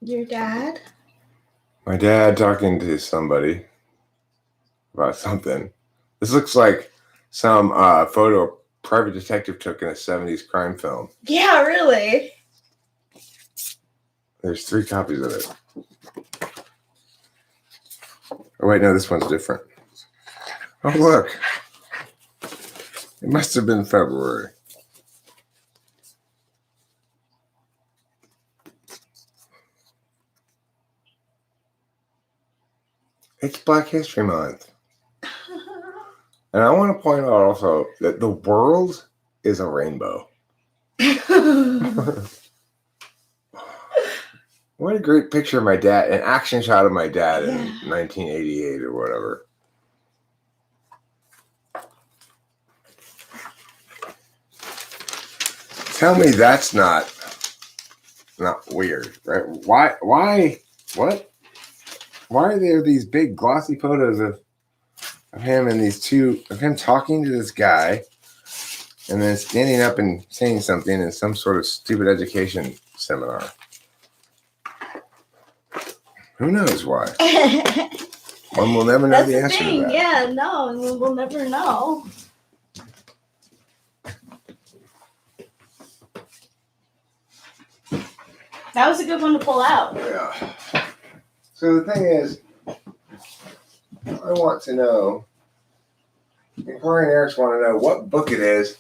Your dad? My dad talking to somebody about something. This looks like some photo a private detective took in a 70s crime film. Yeah, really. There's 3 copies of it. Oh, wait, no, this one's different. Oh, look. It must have been February. It's Black History Month. And I want to point out also that the world is a rainbow. What a great picture of my dad, an action shot of my dad in 1988 or whatever. Tell me that's not weird, right? Why are there these big glossy photos of him and of him talking to this guy and then standing up and saying something in some sort of stupid education seminar? Who knows why? One will never know the answer to that. Yeah, no, we'll never know. That was a good one to pull out. Yeah. So the thing is, I want to know, and Corey and Eric want to know what book it is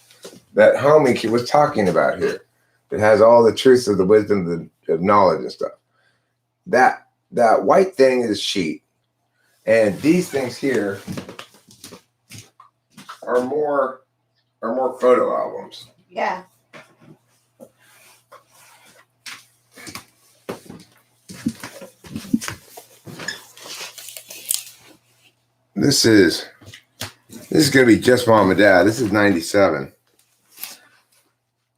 that homie was talking about here that has all the truths of the wisdom of knowledge and stuff. That white thing is sheet, and these things here are more photo albums. Yeah. This is gonna be just mom and dad. This is 97.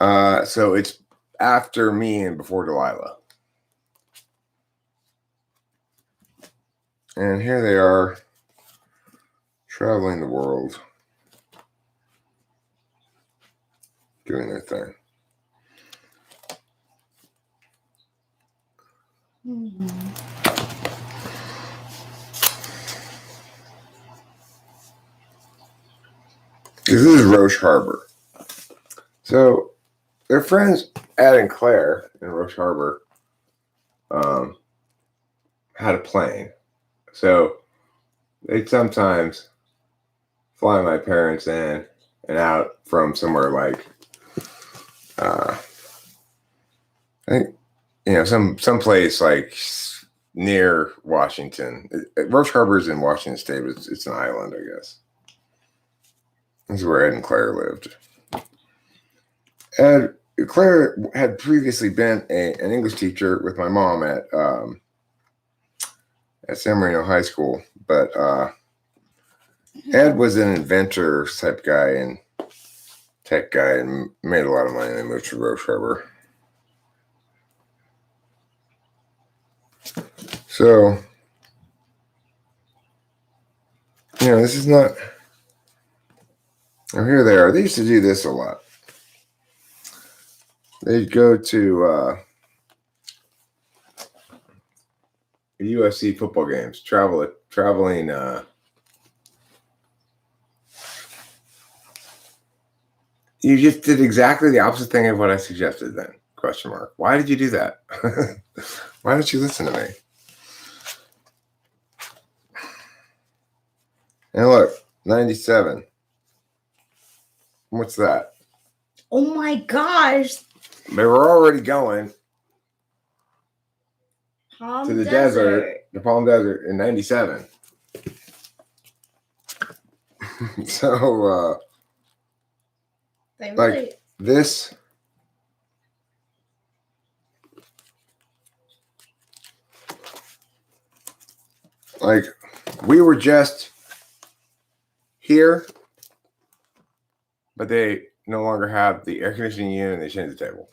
So it's after me and before Delilah. And here they are traveling the world, doing their thing. This is Roche Harbor. So their friends Ed and Claire in Roche Harbor had a plane. So they'd sometimes fly my parents in and out from somewhere like I think some place like near Washington. Roche Harbor is in Washington State, but it's an island, I guess. This is where Ed and Claire lived. Claire had previously been an English teacher with my mom at San Marino High School, but Ed was an inventor type guy and tech guy and made a lot of money and then moved to Roche Harbor. So, this is not. Oh, here they are. They used to do this a lot. They'd go to UFC football games, traveling. You just did exactly the opposite thing of what I suggested then. Question mark. Why did you do that? Why don't you listen to me? And look, 97. What's that? Oh my gosh. They were already going Palm to the desert, the Palm Desert in 97. So, They really... like this. Like, we were just here, but they no longer have the air conditioning unit and they changed the table.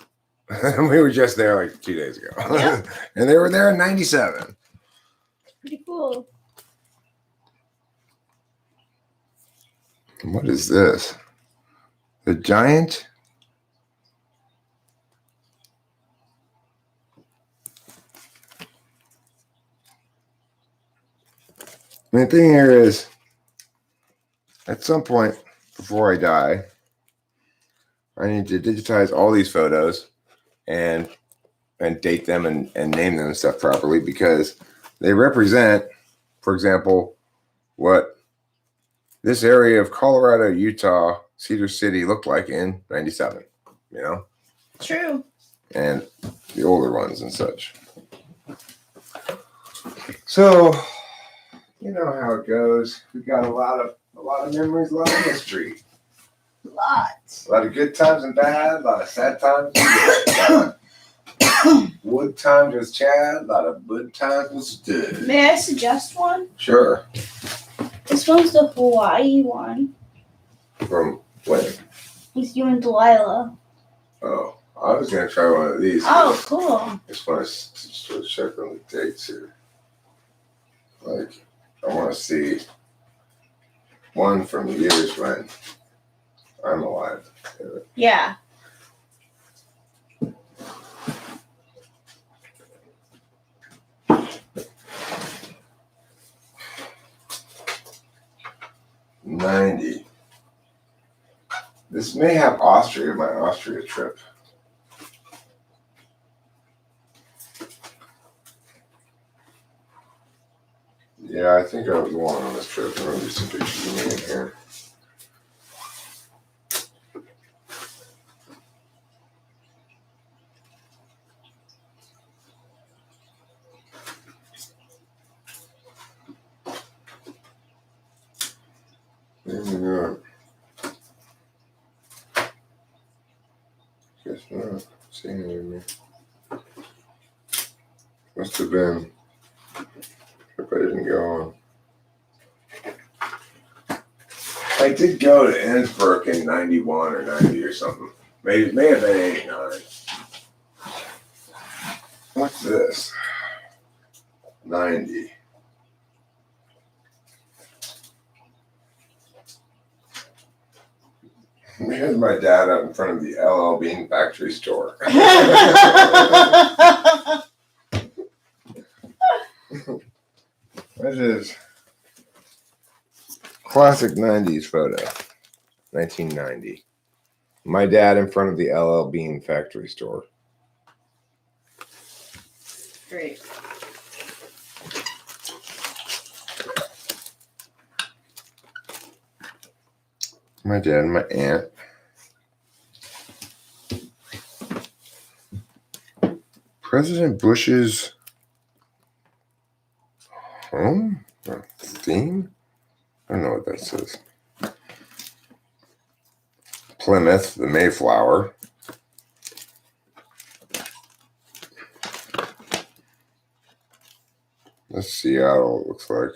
We were just there like 2 days ago. Yeah. And they were there in 97. Pretty cool. What is this? The giant? The thing here is, at some point before I die, I need to digitize all these photos and date them and name them and stuff properly because they represent, for example, what this area of Colorado, Utah, Cedar City looked like in 97, True. And the older ones and such. So, you know how it goes. We've got a lot of memories, a lot of history. Lots. A lot of good times and bad, a lot of sad times and good. Wood times with Chad, a lot of good times with Stu. May I suggest one? Sure. This one's the Hawaii one. From when? With you and Delilah. Oh, I was going to try one of these. Oh, cool. I just want to check on the dates here. Like, I want to see one from years when I'm alive. Yeah. '90. This may have Austria, my Austria trip. Yeah, I think I was going on this trip. I'm going to do some pictures of me in here. Yeah. Guess not. Seeing it in me. Must have been if I didn't go on. I did go to Innsbruck in 91 or 90 or something. May have been 89. What's this? 90. Here's my dad out in front of the LL Bean factory store. This is classic 90s photo, 1990. My dad in front of the LL Bean factory store. Great. My dad and my aunt. President Bush's home or theme? I don't know what that says. Plymouth, the Mayflower. That's Seattle, it looks like.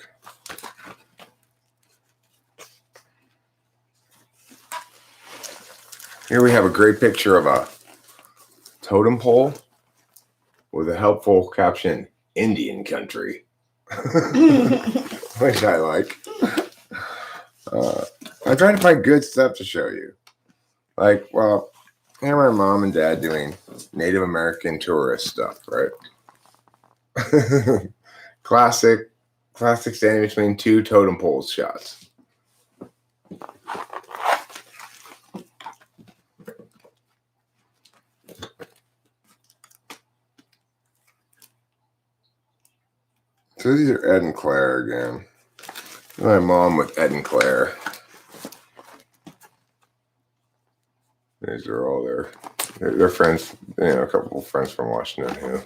Here we have a great picture of a totem pole with a helpful caption, Indian country. Which I like. I'm trying to find good stuff to show you. Like, well, here are my mom and dad doing Native American tourist stuff, right? Classic standing between two totem poles shots. So these are Ed and Claire again. My mom with Ed and Claire. These are all they're friends, a couple of friends from Washington who,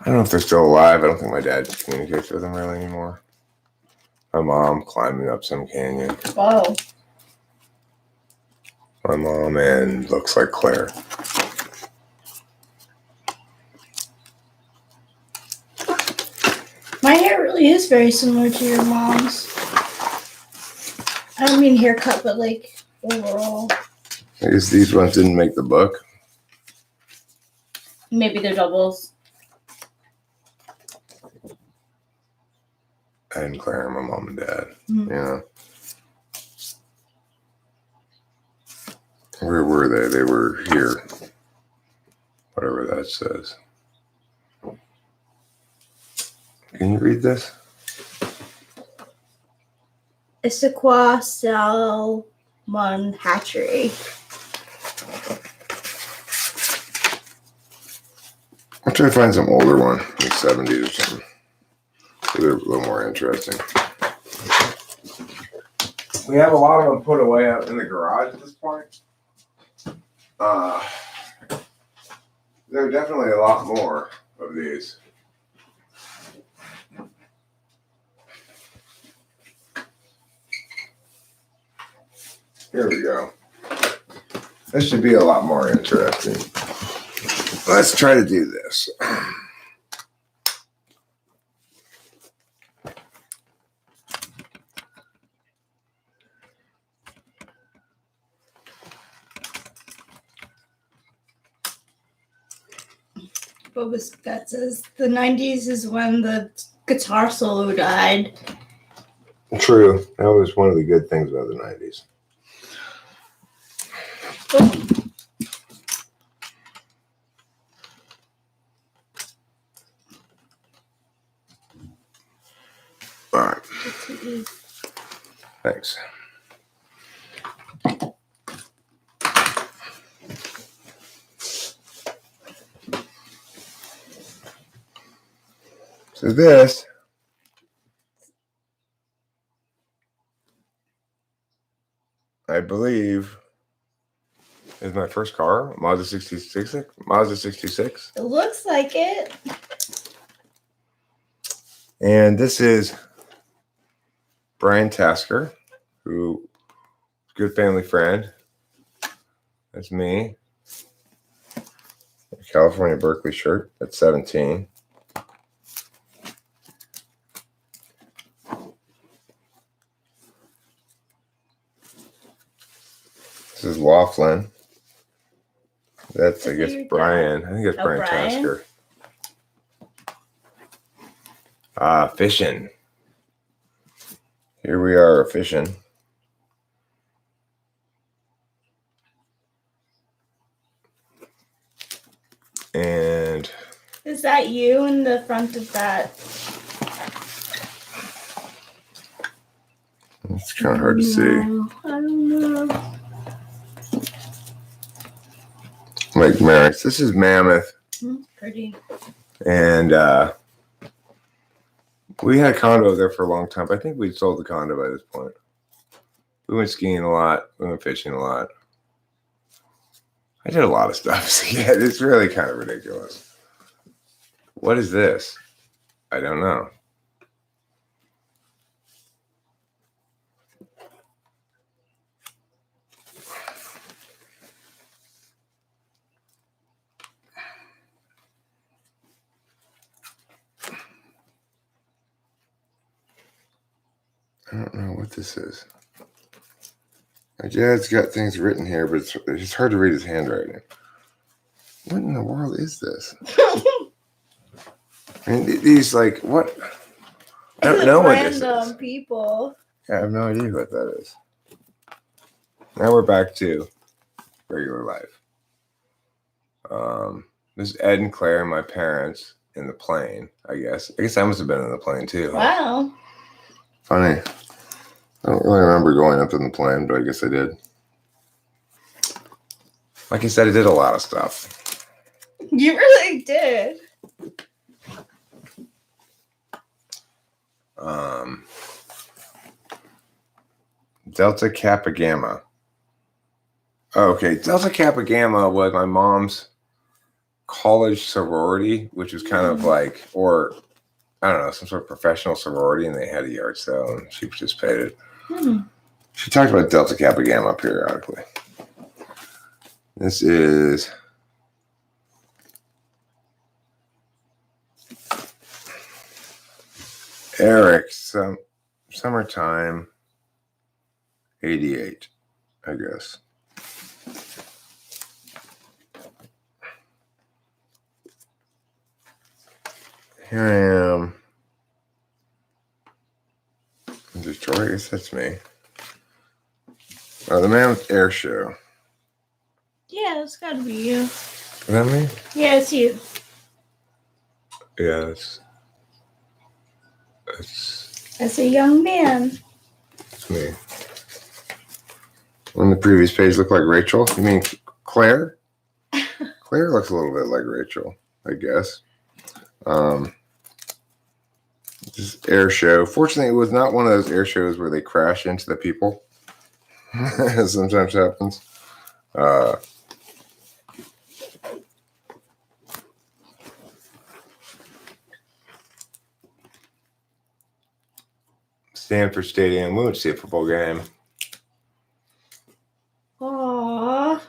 I don't know if they're still alive. I don't think my dad communicates with them really anymore. My mom climbing up some canyon. Whoa. My mom and looks like Claire. My hair really is very similar to your mom's. I don't mean haircut, but like overall. I guess these ones didn't make the book. Maybe they're doubles. Ed and Claire, my mom and dad. Mm-hmm. Yeah. Where were they? They were here. Whatever that says. Can you read this? Issaquah Salmon Hatchery. I'll try to find some older one, in the 70s or something. So they're a little more interesting. We have a lot of them put away out in the garage at this point. There are definitely a lot more of these. Here we go. This should be a lot more interesting. Let's try to do this. Boba Scott says the 90s is when the guitar solo died. True. That was one of the good things about the 90s. All right. Thanks. So this I believe is my first car, Mazda 66. Mazda 66. It looks like it. And this is Brian Tasker, who good family friend. That's me. California Berkeley shirt at 17. This is Laughlin. That's, I guess, Brian. I think it's Brian Tasker. Fishing. Here we are fishing. And is that you in the front of that? it's kind of hard to see. I don't know. Lake Merritt. This is Mammoth. Pretty. And we had a condo there for a long time. But I think we sold the condo by this point. We went skiing a lot. We went fishing a lot. I did a lot of stuff. So yeah, it's really kind of ridiculous. What is this? I don't know. I don't know what this is. My dad's got things written here, but it's hard to read his handwriting. What in the world is this? I mean, these like what? I don't know what this is. Random people. I have no idea what that is. Now we're back to regular life. This is Ed and Claire, my parents, in the plane. I guess I must have been in the plane too. Huh? Wow. Funny. I don't really remember going up in the plane, but I guess I did. Like I said, I did a lot of stuff. You really did. Delta Kappa Gamma. Oh, okay. Delta Kappa Gamma was my mom's college sorority, which was kind of like, or I don't know, some sort of professional sorority, and they had a yard sale, and she participated. She talked about Delta Kappa Gamma periodically. This is Eric, summertime 88, I guess. Here I am in Detroit. I guess that's me. Oh, the Mammoth Air Show. Yeah, it's gotta be you. Is that me? Yeah, it's you. Yes. As a young man. It's me. On the previous page looked like Rachel. You mean Claire? Claire looks a little bit like Rachel, I guess. This air show. Fortunately, it was not one of those air shows where they crash into the people. Sometimes happens. Stanford Stadium. We went to see a football game. Aww.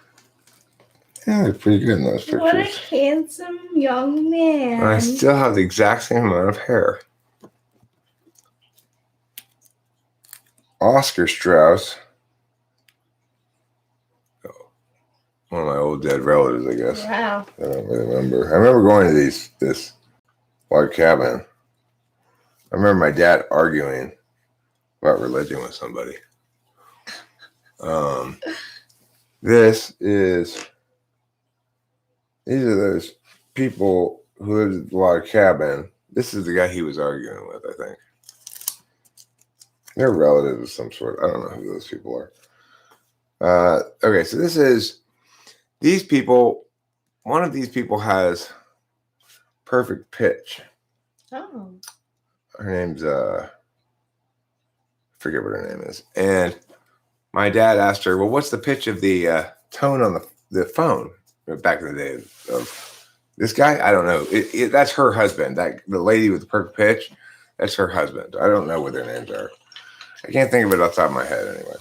Yeah, they're pretty good in those pictures. What a handsome young man. And I still have the exact same amount of hair. Oscar Strauss. One of my old dead relatives, I guess. Wow. I don't really remember. I remember going to this log cabin. I remember my dad arguing about religion with somebody. These are those people who lived at the log cabin. This is the guy he was arguing with, I think. They're relatives of some sort. I don't know who those people are. Okay, so this is these people. One of these people has perfect pitch. Oh. Her name's I forget what her name is. And my dad asked her, well, what's the pitch of the tone on the phone back in the day of this guy? I don't know. That's her husband. The lady with the perfect pitch, that's her husband. I don't know what their names are. I can't think of it off the top of my head anyway.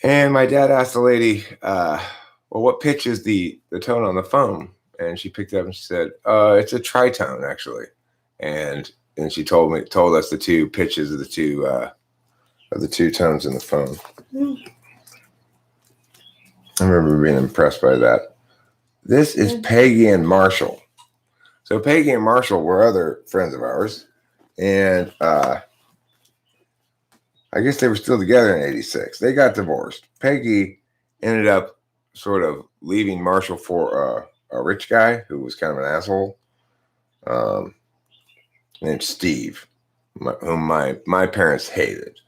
And my dad asked the lady, well, what pitch is the tone on the phone? And she picked it up and she said, it's a tritone, actually. And she told us the two pitches of the two tones in the phone. I remember being impressed by that. This is Peggy and Marshall. So Peggy and Marshall were other friends of ours. And I guess they were still together in 86. They got divorced. Peggy ended up sort of leaving Marshall for a rich guy who was kind of an asshole, named Steve, whom my parents hated.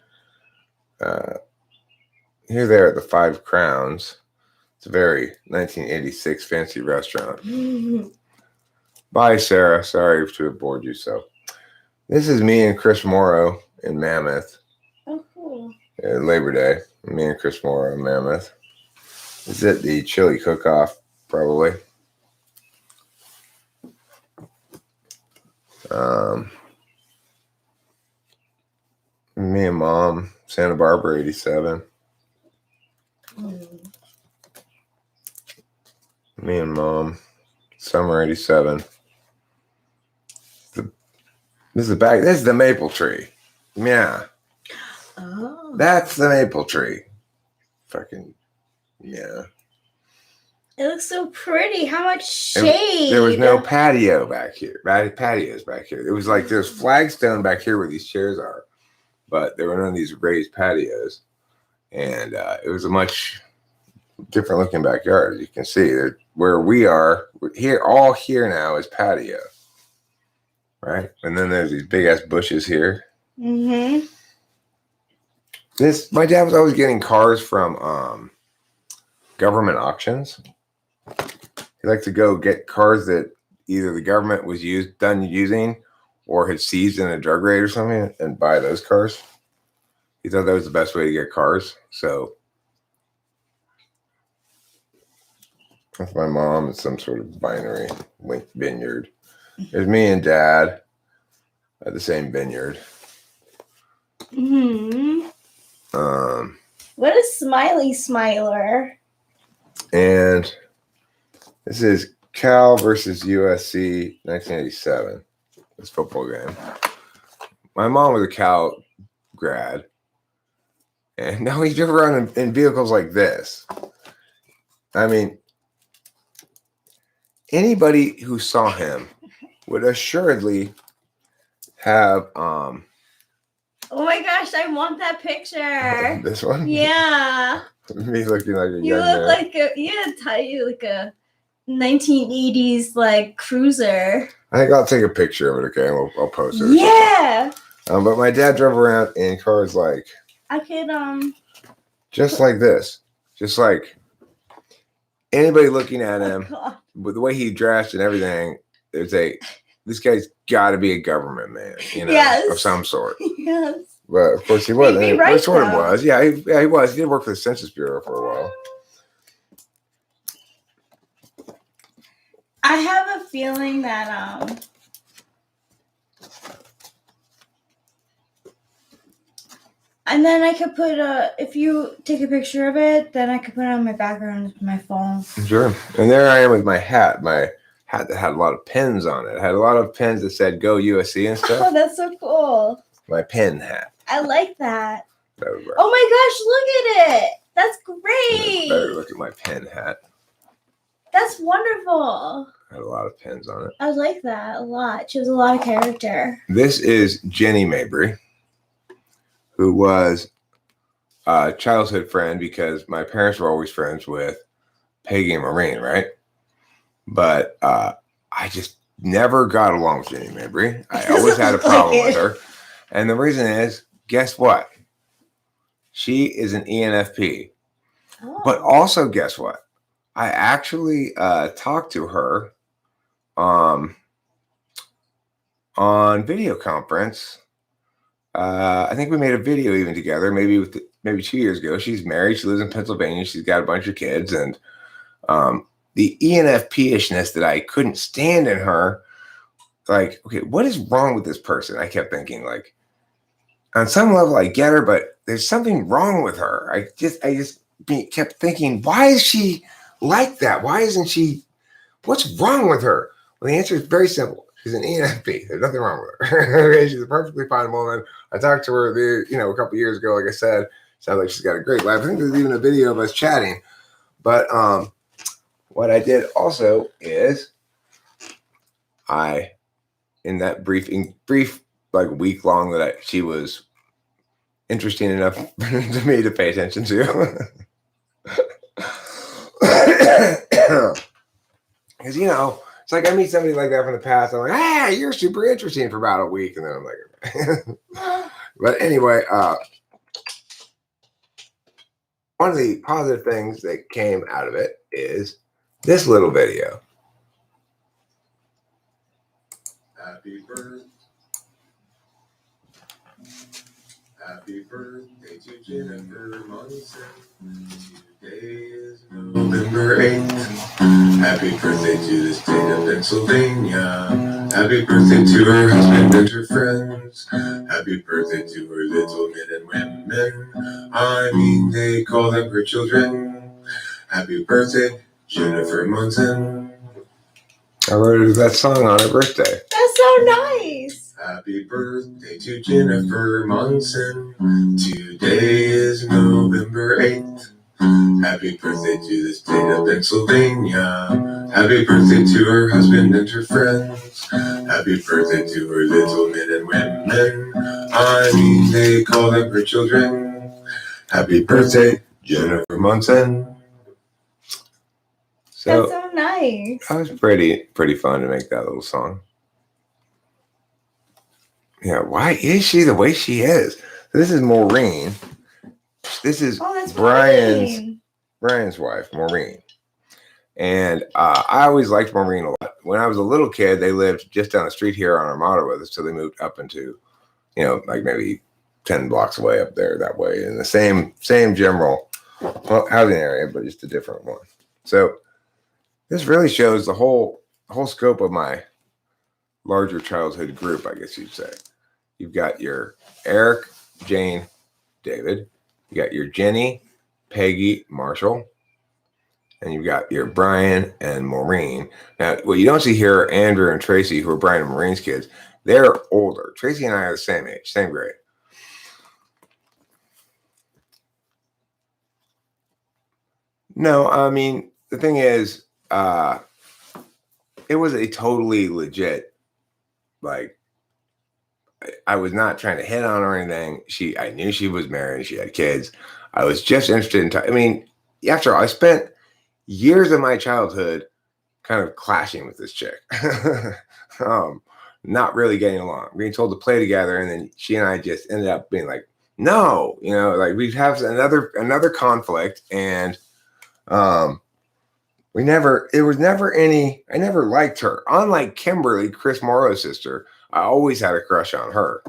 Here they are at the Five Crowns. It's a very 1986 fancy restaurant. Bye, Sarah. Sorry to have bored you so. This is me and Chris Morrow in Mammoth. Oh, cool. Labor Day. Me and Chris Morrow in Mammoth. Is it the chili cook-off? Probably. Me and Mom, Santa Barbara, 87. Me and Mom, summer 87. This is the back. This is the maple tree. Yeah. Oh. That's the maple tree. Fucking, yeah. It looks so pretty. How much shade. There was no patio back here. Patios back here. It was like there's flagstone back here where these chairs are. But there were none of these raised patios. And it was a much different looking backyard, as you can see. Where we are, all here now is patio. Right? And then there's these big ass bushes here. Mm-hmm. My dad was always getting cars from government auctions. He liked to go get cars that either the government was done using or had seized in a drug raid or something and buy those cars. He thought that was the best way to get cars. So that's my mom. It's some sort of binary vineyard. There's me and Dad at the same vineyard. Mm-hmm. What is Smiley Smiler? And this is Cal versus USC 1987. This football game. My mom was a Cal grad. And now he drove around in vehicles like this. I mean, anybody who saw him would assuredly have Oh my gosh, I want that picture. this one. Yeah. Me looking like a You young look man. like a 1980s like cruiser. I think I'll take a picture of it. Okay, I'll post it. Yeah. But my dad drove around in cars like I could just like this, just like anybody looking at him God. with the way he dressed and everything. This guy's got to be a government man, Yes. of some sort. Yes. But of course he was. Maybe He right sort of now. was. Yeah, he was. He did work for the Census Bureau for a while. I have a feeling that and then I could put if you take a picture of it, then I could put it on my background with my phone. Sure. And there I am with my hat. My hat that had a lot of pins on it. It had a lot of pins that said "Go USC" and Oh, stuff. that's so cool. My pen hat. I like that. That was right. Oh my gosh, look at it. That's Better great. look at my pen hat. That's wonderful. Had a lot of pins on it. I like that a lot. She has a lot of character. This is Jenny Mabry, who was a childhood friend because my parents were always friends with Peggy and Maureen, right? But I just never got along with Jenny Mabry. I always had a problem with her. And the reason is, guess what? She is an ENFP. Oh. But also, guess what? I actually talked to her on video conference. I think we made a video even together, maybe 2 years ago. She's married. She lives in Pennsylvania. She's got a bunch of kids. And the ENFP-ishness that I couldn't stand in her, like, okay, what is wrong with this person? I kept thinking, like, on some level, I get her, but there's something wrong with her. I just kept thinking, why is she like that? Why isn't she? What's wrong with her? Well, the answer is very simple. She's an ENFP. There's nothing wrong with her. Okay, she's a perfectly fine woman. I talked to her, a couple years ago. Like I said, sounds like she's got a great life. I think there's even a video of us chatting. But what I did also is in that brief like week long that she was interesting enough to me to pay attention to. Because, you know, it's like I meet somebody like that from the past. I'm like, hey, you're super interesting for about a week. And then I'm like, but anyway, one of the positive things that came out of it is this little video. Happy birthday. Happy birthday to Jennifer Monson. Today is November 8th. Happy birthday to the state of Pennsylvania. Happy birthday to her husband and her friends. Happy birthday to her little men and women. I mean, they call them her children. Happy birthday, Jennifer Monson. I wrote that song on her birthday. That's so nice. Happy birthday to Jennifer Monson. Today is November 8th. Happy birthday to the state of Pennsylvania. Happy birthday to her husband and her friends. Happy birthday to her little men and women. I mean, they call them her children. Happy birthday, Jennifer Monson. So That's so nice. that was pretty fun to make that little song. Yeah, why is she the way she is? This is Maureen. This is That's Brian's Maureen. wife, Maureen. And I always liked Maureen a lot. When I was a little kid, they lived just down the street here on Armada with us, so they moved up into, you know, like maybe 10 blocks away up there that way in the same general housing area, but just a different one. So this really shows the whole scope of my larger childhood group, I guess you'd say. You've got your Eric, Jane, David. You got your Jenny, Peggy, Marshall. And you've got your Brian and Maureen. Now, what you don't see here are Andrew and Tracy, who are Brian and Maureen's kids. They're older. Tracy and I are the same age, same grade. No, I mean, the thing is, it was a totally legit, like, I was not trying to hit on her or anything. I knew she was married. She had kids. I was just interested in, I mean, after all, I spent years of my childhood kind of clashing with this chick. Not really getting along, being told to play together. And then she and I just ended up being like, no, you know, like we'd have another conflict. And, I never liked her. Unlike Kimberly, Chris Morrow's sister, I always had a crush on her.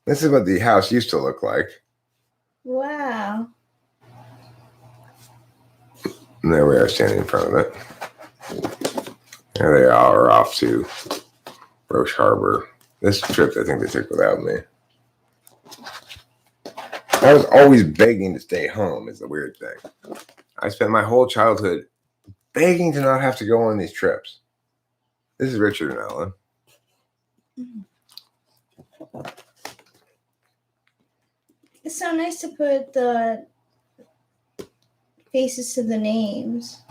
This is what the house used to look like. Wow. And there we are standing in front of it. There they are off to Roche Harbor. This trip, I think they took without me. I was always begging to stay home is the weird thing. I spent my whole childhood begging to not have to go on these trips. This is Richard and Ellen. It's so nice to put the faces to the names.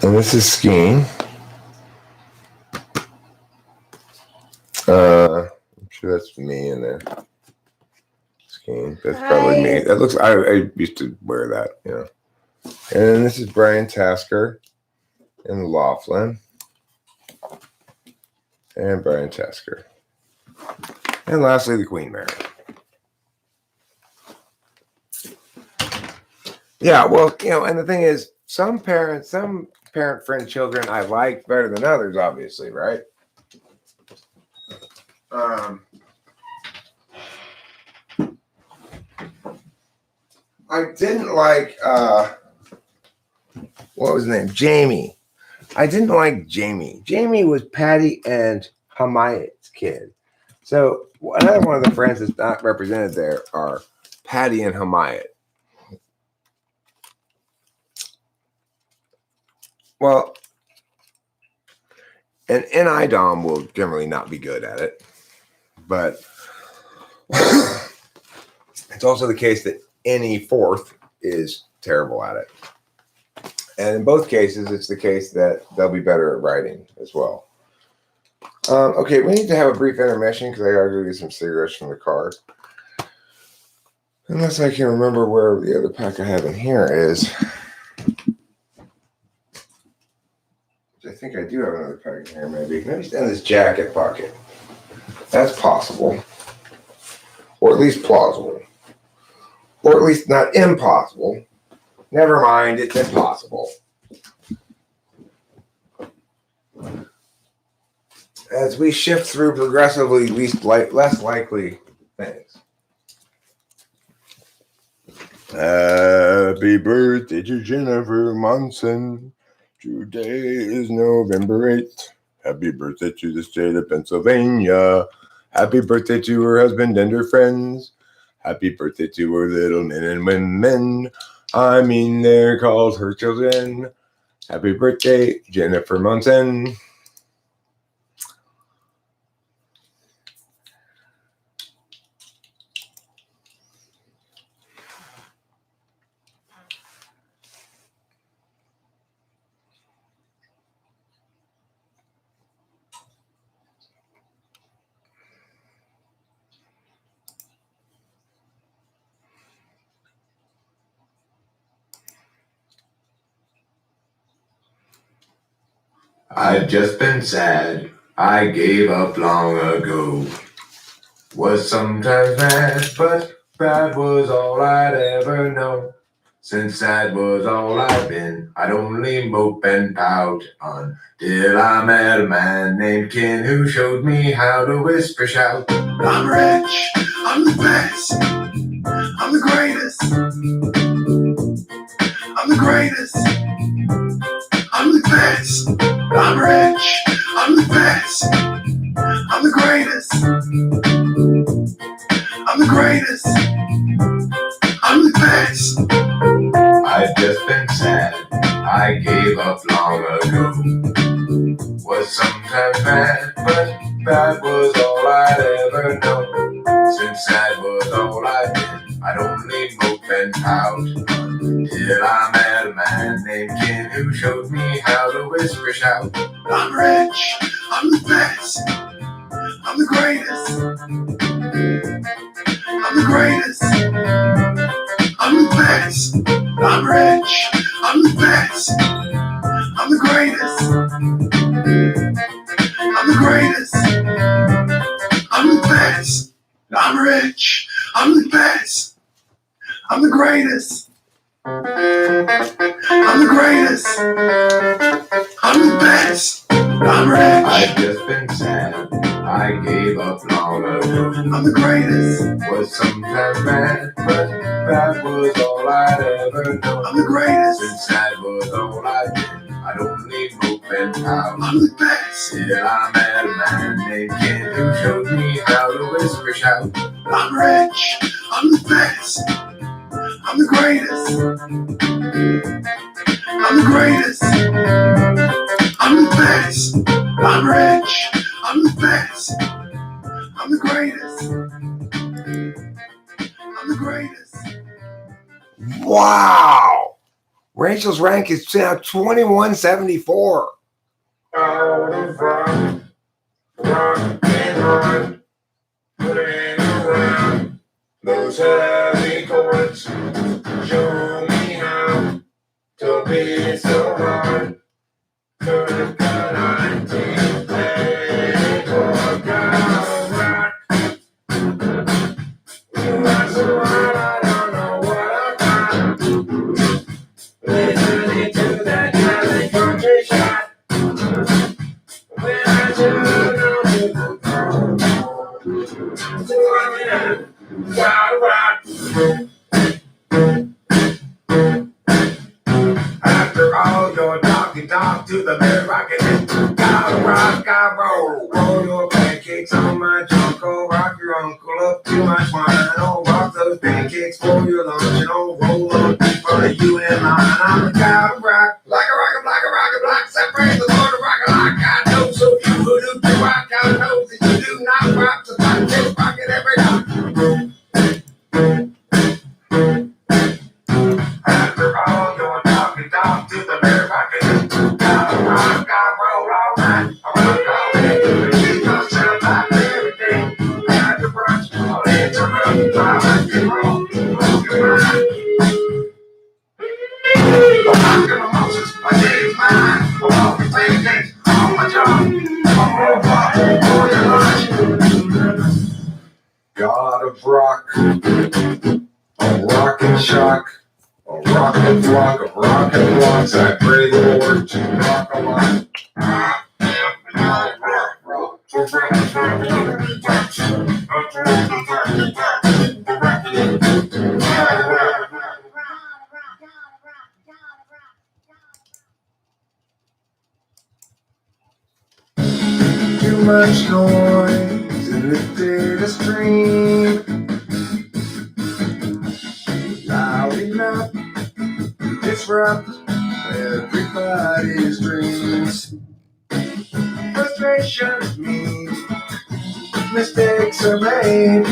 And this is skiing. I'm sure that's me in there. Skiing. That's probably me. That looks. I used to wear that, you know. And then this is Brian Tasker and Laughlin. And Brian Tasker. And lastly, the Queen Mary. Yeah, well, you know, and the thing is, some parent-friend children I like better than others, obviously, right? I didn't like, what was his name? Jamie. I didn't like Jamie. Jamie was Patty and Hamayat's kid. So another one of the friends that's not represented there are Patty and Hamayat. Well, and NIDOM will generally not be good at it, but it's also the case that any fourth is terrible at it. And in both cases, it's the case that they'll be better at writing as well. Okay, we need to have a brief intermission because I gotta go get some cigarettes from the car. Unless I can remember where the other pack I have in here is. think I do have another pack in here, maybe. Maybe it's in this jacket pocket. That's possible. Or at least plausible. Or at least not impossible. Never mind, it's impossible. As we shift through progressively less likely things. Happy birthday to Jennifer Munson. Today is November 8th. Happy birthday to the state of Pennsylvania. Happy birthday to her husband and her friends. Happy birthday to her little men and women. I mean, they're called her children. Happy birthday, Jennifer Munson. I've just been sad, I gave up long ago. Was sometimes mad, but bad was all I'd ever know. Since sad was all I've been, I'd only mope and pout until I met a man named Ken who showed me how to whisper shout. I'm rich, I'm the best, I'm the greatest, I'm the greatest, I'm the best. I'm rich, I'm the best, I'm the greatest, I'm the greatest, I'm the best. I've just been sad, I gave up long ago. Was sometimes mad, but bad was all I'd ever know. Since sad was all I'd been, I'd only mope and pout until I met a man named Ken who showed me how to whisper shout. I'm rich, I'm the best, I'm the greatest, I'm the greatest, I'm the best. I'm rich, I'm the best, I'm the greatest, I'm the greatest, I'm the best. I'm rich, I'm the best, I'm the greatest, I'm the greatest, I'm the best. I'm rich. I've just been sad, I gave up long ago. I'm the greatest. Was sometimes mad, but bad was all I'd ever know. I'm the greatest. And sad was all I'd been, I'd only mope and pout. I'm the best. Till I met a man named Ken who showed me how to whisper shout. I'm rich, I'm the best, I'm the greatest, I'm the greatest, I'm the best. I'm rich, I'm the best, I'm the greatest, I'm the greatest. Wow! Rachel's rank is now 2174. Out of rock, rock and roll, playing around those heavy chords. Show me how to be so hard. Turn the line to play for God rock. You are so hard, I don't know what I'm doing. Listening to that Cali country shot. When I should know people come. So I'm in God rock. After all your talk to the very rockin', gotta rock, I roll. Roll your pancakes on my trunk, oh, rock your uncle up to my twine. Oh, rock those pancakes for your lunch, and oh, roll on for you and mine. I'm a gotta rock, like a rock, like a rock, block. Separate the Lord of rock, like I know. So you who do rock, I know that you do not rock. So I just rock it every night. After all your talk to the very rockin', gotta rock, I roll all night. I rock all day, you don't sound like everything. At the brunch, all in the room, I rock and roll, rock your mind. Rock and roll. shock. A rocket block of rocket blocks. I pray the Lord to rock a lot. Too much noise in the data stream. Loud enough to disrupt everybody's dreams. Frustrations mean mistakes are made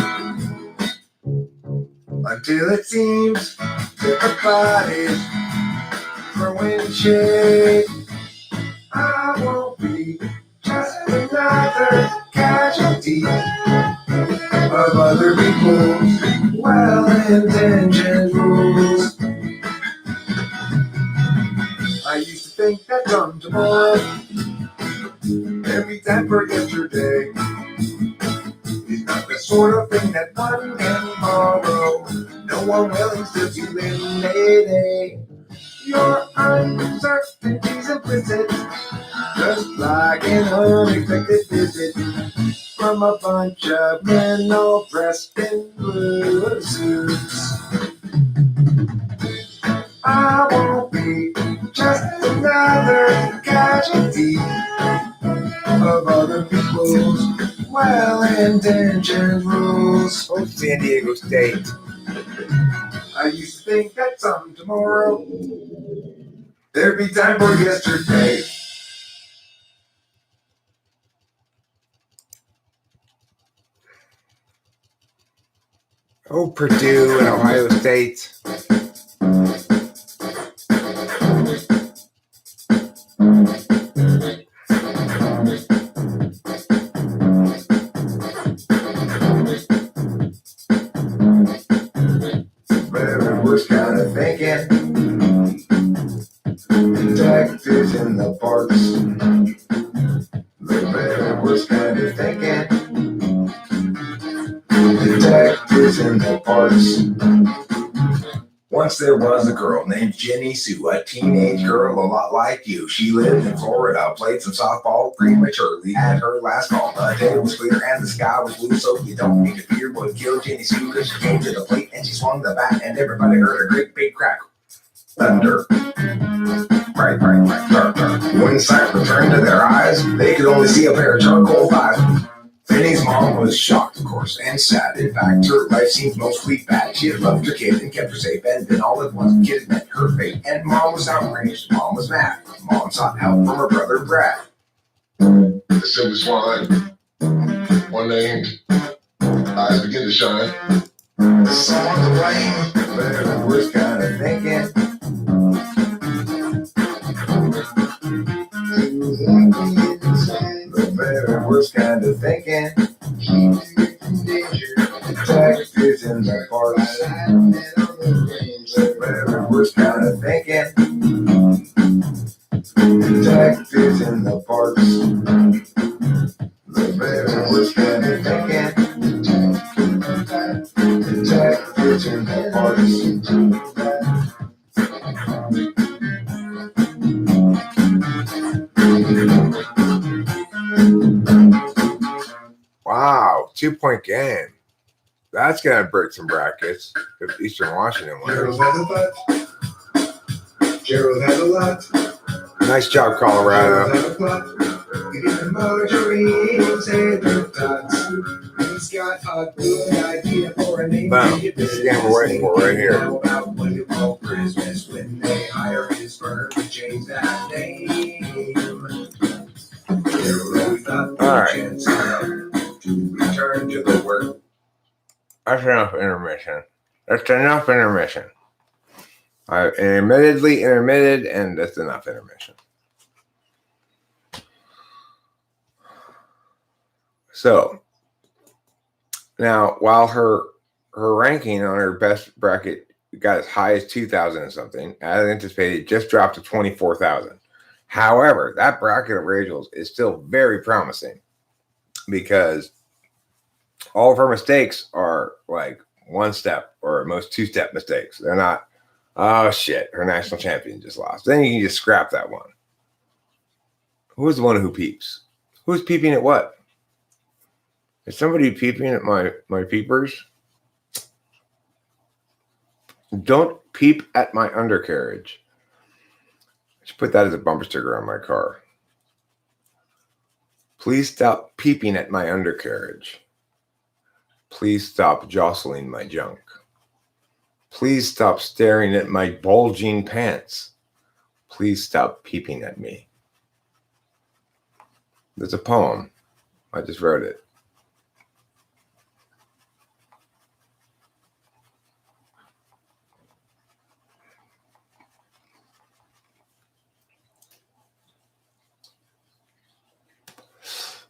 until it seems everybody's throwing shade. I won't be just another casualty of other people's well-intentioned rules. I used to think that come tomorrow, every time for yesterday, is not the sort of thing that one can borrow. No one willing still to in Mayday. Your uncertainty's implicit, just like an unexpected visit from a bunch of men all dressed in blue suits. I won't be just another casualty of other people's well-intentioned rules. Oh, San Diego State. I used to think that some tomorrow there'd be time for yesterday. Oh, Purdue and Ohio State. But was kind of thinking, detectives in the parks. The was kind of thinking, detectives in the parks. Once there was a girl named Jenny Sue, a teenage girl a lot like you. She lived in Florida, played some softball prematurely at her last call. The day was clear and the sky was blue, so you don't need to fear what killed Jenny Sue, because she came to the plate and she swung the bat and everybody heard a great big crack. Thunder. Right, dark. When sight returned to their eyes, they could only see a pair of charcoal thighs. Penny's mom was shocked, of course, and sad. In fact, her life seemed mostly bad. She had loved her kid and kept her safe, and then all at once the kid had met her fate. And Mom was outraged. Mom was mad. Mom sought help from her brother Brad. The silver swan, one named eyes begin to shine. Someone to blame. But was kind of thinking, the better was kind of thinking, detectives in the parks. The better was kind of thinking, detectives in the parks. The better was kind of thinking, detectives in the parks. Wow, 2-point game. That's going to break some brackets if Eastern Washington Gerald wins. has a thought. Gerald has a lot. Nice job, Gerald Colorado. has a plot. Even Marjorie said her thoughts. He's got a good idea for a name. Boom. This is the game we're waiting for right here. About what you call Christmas when they hire his firm to change that name. Gerald thought All right. chance to return to the work. That's enough intermission. I admittedly intermitted, and that's enough intermission. So now, while her ranking on her best bracket got as high as 2,000 and something, as anticipated, just dropped to 24,000. However, that bracket of Rachel's is still very promising because all of her mistakes are like one step or at most 2-step mistakes. They're not, oh shit, her national champion just lost. Then you can just scrap that one. Who's the one who peeps? Who's peeping at what? Is somebody peeping at my peepers? Don't peep at my undercarriage. I should put that as a bumper sticker on my car. Please stop peeping at my undercarriage. Please stop jostling my junk. Please stop staring at my bulging pants. Please stop peeping at me. There's a poem. I just wrote it.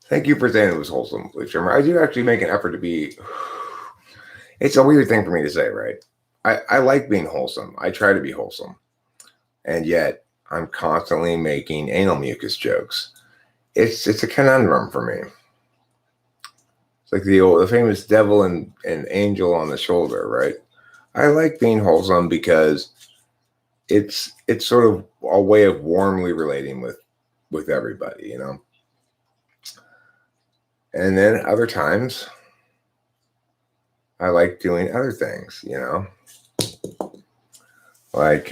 Thank you for saying it was wholesome, Blue Trimmer. I do actually make an effort to be. It's a weird thing for me to say, right? I like being wholesome. I try to be wholesome. And yet, I'm constantly making anal mucus jokes. It's a conundrum for me. It's like the famous devil and angel on the shoulder, right? I like being wholesome because it's sort of a way of warmly relating with everybody, you know? And then other times, I like doing other things, you know? Like,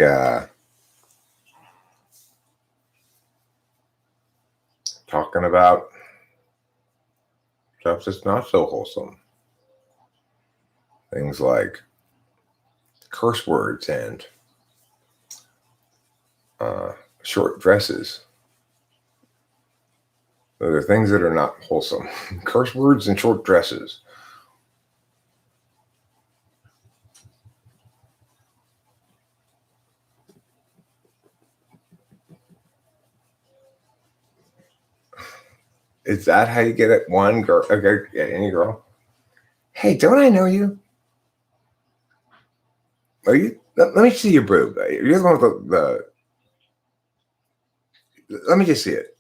talking about stuff that's not so wholesome. Things like curse words and short dresses. Those are things that are not wholesome. Curse words and short dresses. Is that how you get at one girl? Okay, at any girl? Hey, don't I know you? Are you? Let me see your boob. You're the one with the. Let me just see it.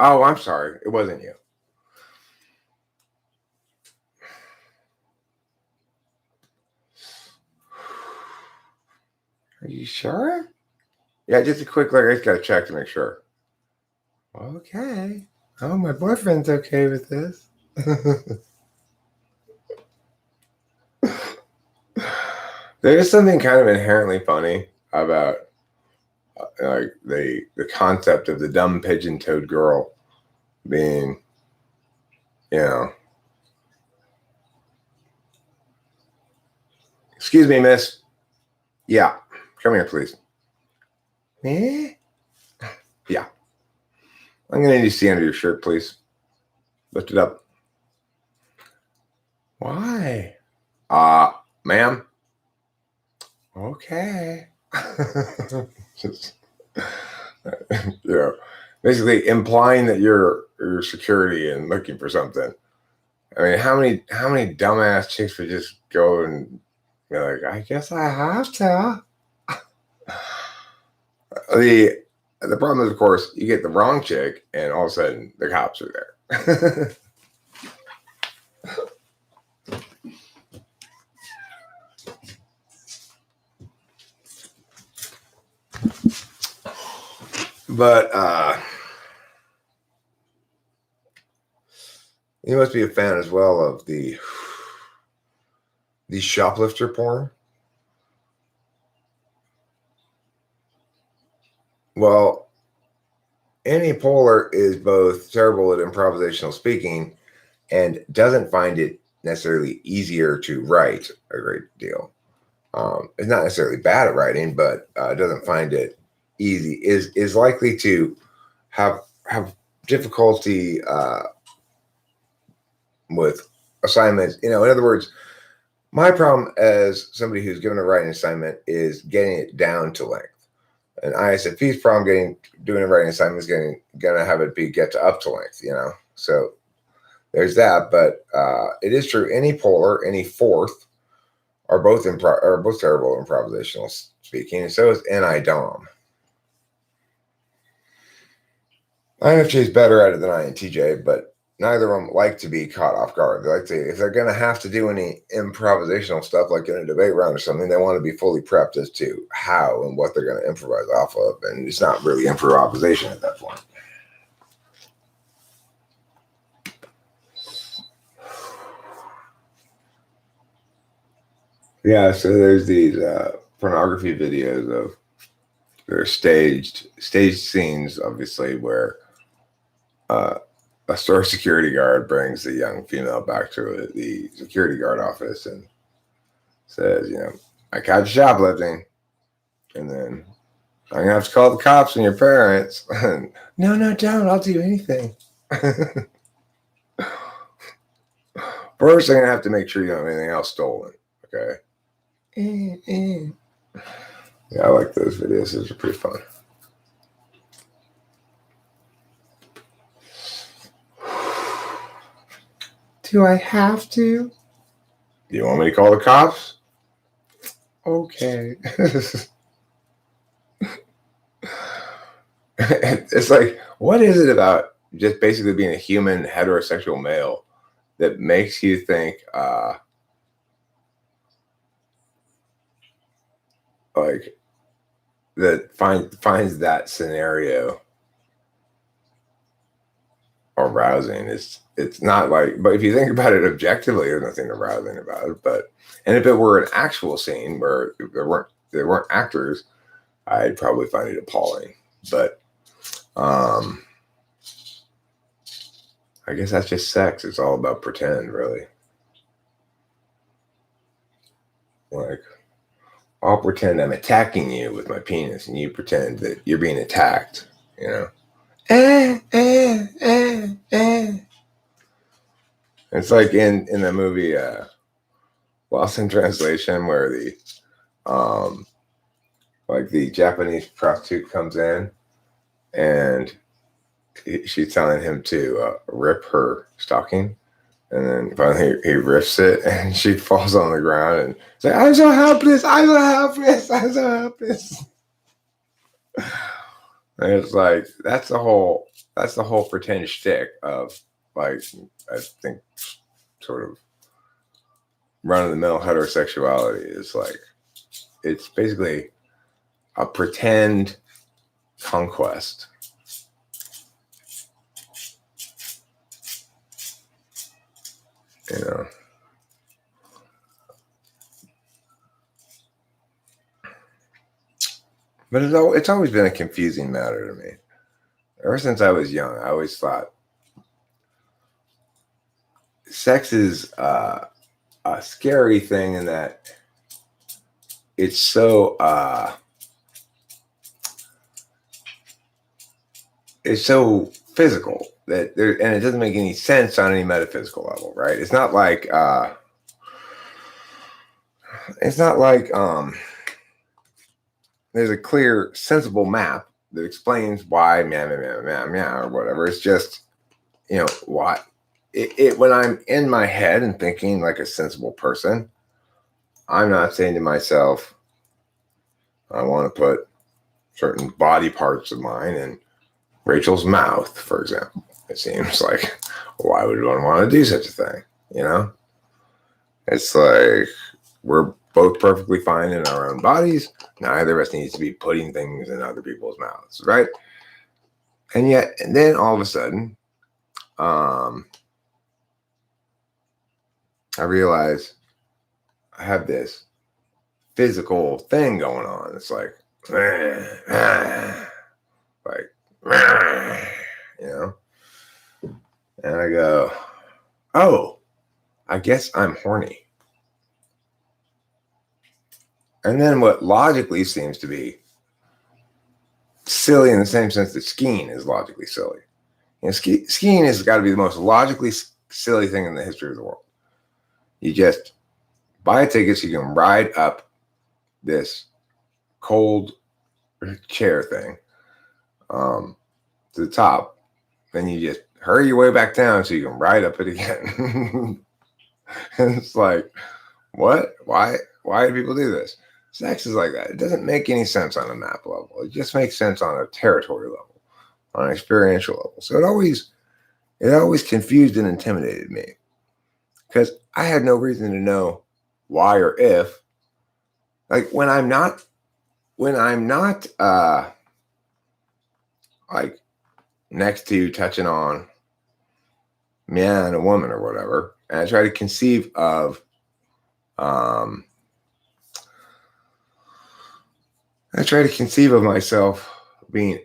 Oh, I'm sorry. It wasn't you. Are you sure? Yeah, just a quick look. I just got to check to make sure. Okay. Oh, my boyfriend's okay with this. There is something kind of inherently funny about like the concept of the dumb pigeon-toed girl being, you know, excuse me, miss. Yeah, come here, please. Eh? Yeah. I'm going to need to see under your shirt, please. Lift it up. Why? Ma'am. Okay. Just, you know, basically implying that you're security and looking for something. I mean, how many dumbass chicks would just go and be like, I guess I have to. The problem is, of course, you get the wrong chick, and all of a sudden the cops are there. But you must be a fan as well of the shoplifter porn. Well, Annie Poehler is both terrible at improvisational speaking and doesn't find it necessarily easier to write a great deal. It's not necessarily bad at writing, but doesn't find it easy. Is likely to have difficulty with assignments. You know, in other words, my problem as somebody who's given a writing assignment is getting it down to length. And ISFP's problem doing a writing assignment is gonna have it get to up to length, you know. So there's that, but it is true. Any polar, any fourth, are both terrible at improvisational speaking, and so is NI-DOM. INFJ is better at it than INTJ, but neither of them like to be caught off guard. They like to, if they're going to have to do any improvisational stuff, like in a debate round or something, they want to be fully prepped as to how and what they're going to improvise off of. And it's not really improvisation at that point. Yeah, so there's these pornography videos of their staged scenes, obviously, where a store security guard brings the young female back to the security guard office and says, you know, I caught you shoplifting, and then I'm gonna have to call the cops and your parents. No, don't. I'll do anything. First, I'm gonna have to make sure you don't have anything else stolen. Okay. Yeah, I like those videos. Those are pretty fun. Do I have to? Do you want me to call the cops? Okay. It's like, what is it about just basically being a human heterosexual male that makes you think like that finds that scenario arousing? It's not like, but if you think about it objectively, there's nothing arousing about it. But and if it were an actual scene where there weren't actors, I'd probably find it appalling. But I guess that's just sex. It's all about pretend, really. Like, I'll pretend I'm attacking you with my penis, and you pretend that you're being attacked, you know? It's like in the movie Lost in Translation, where the like the Japanese prostitute comes in and she's telling him to rip her stocking, and then finally he rips it and she falls on the ground and it's like, I'm so helpless, and it's like that's the whole pretend shtick of, like, I think sort of run-of-the-mill heterosexuality is like, it's basically a pretend conquest. You know, but it's always been a confusing matter to me. Ever since I was young, I always thought sex is a scary thing in that it's so physical that there, and it doesn't make any sense on any metaphysical level, right? It's not like there's a clear, sensible map that explains why meow, meow, meow, meow, or whatever. It's just, you know, what it when I'm in my head and thinking like a sensible person, I'm not saying to myself, I want to put certain body parts of mine in Rachel's mouth, for example. It seems like, why would one want to do such a thing? You know, it's like we're both perfectly fine in our own bodies. Neither of us needs to be putting things in other people's mouths, right? And then all of a sudden, I realize I have this physical thing going on. It's like, you know, and I go, oh, I guess I'm horny. And then what logically seems to be silly in the same sense that skiing is logically silly. You know, skiing has got to be the most logically silly thing in the history of the world. You just buy a ticket so you can ride up this cold chair thing to the top. Then you just hurry your way back down so you can ride up it again. And it's like, what? Why do people do this? Sex is like that. It doesn't make any sense on a map level. It just makes sense on a territory level, on an experiential level. So it always confused and intimidated me because I had no reason to know why or if. Like when I'm not like next to touching on man, a woman or whatever, and I try to conceive of myself being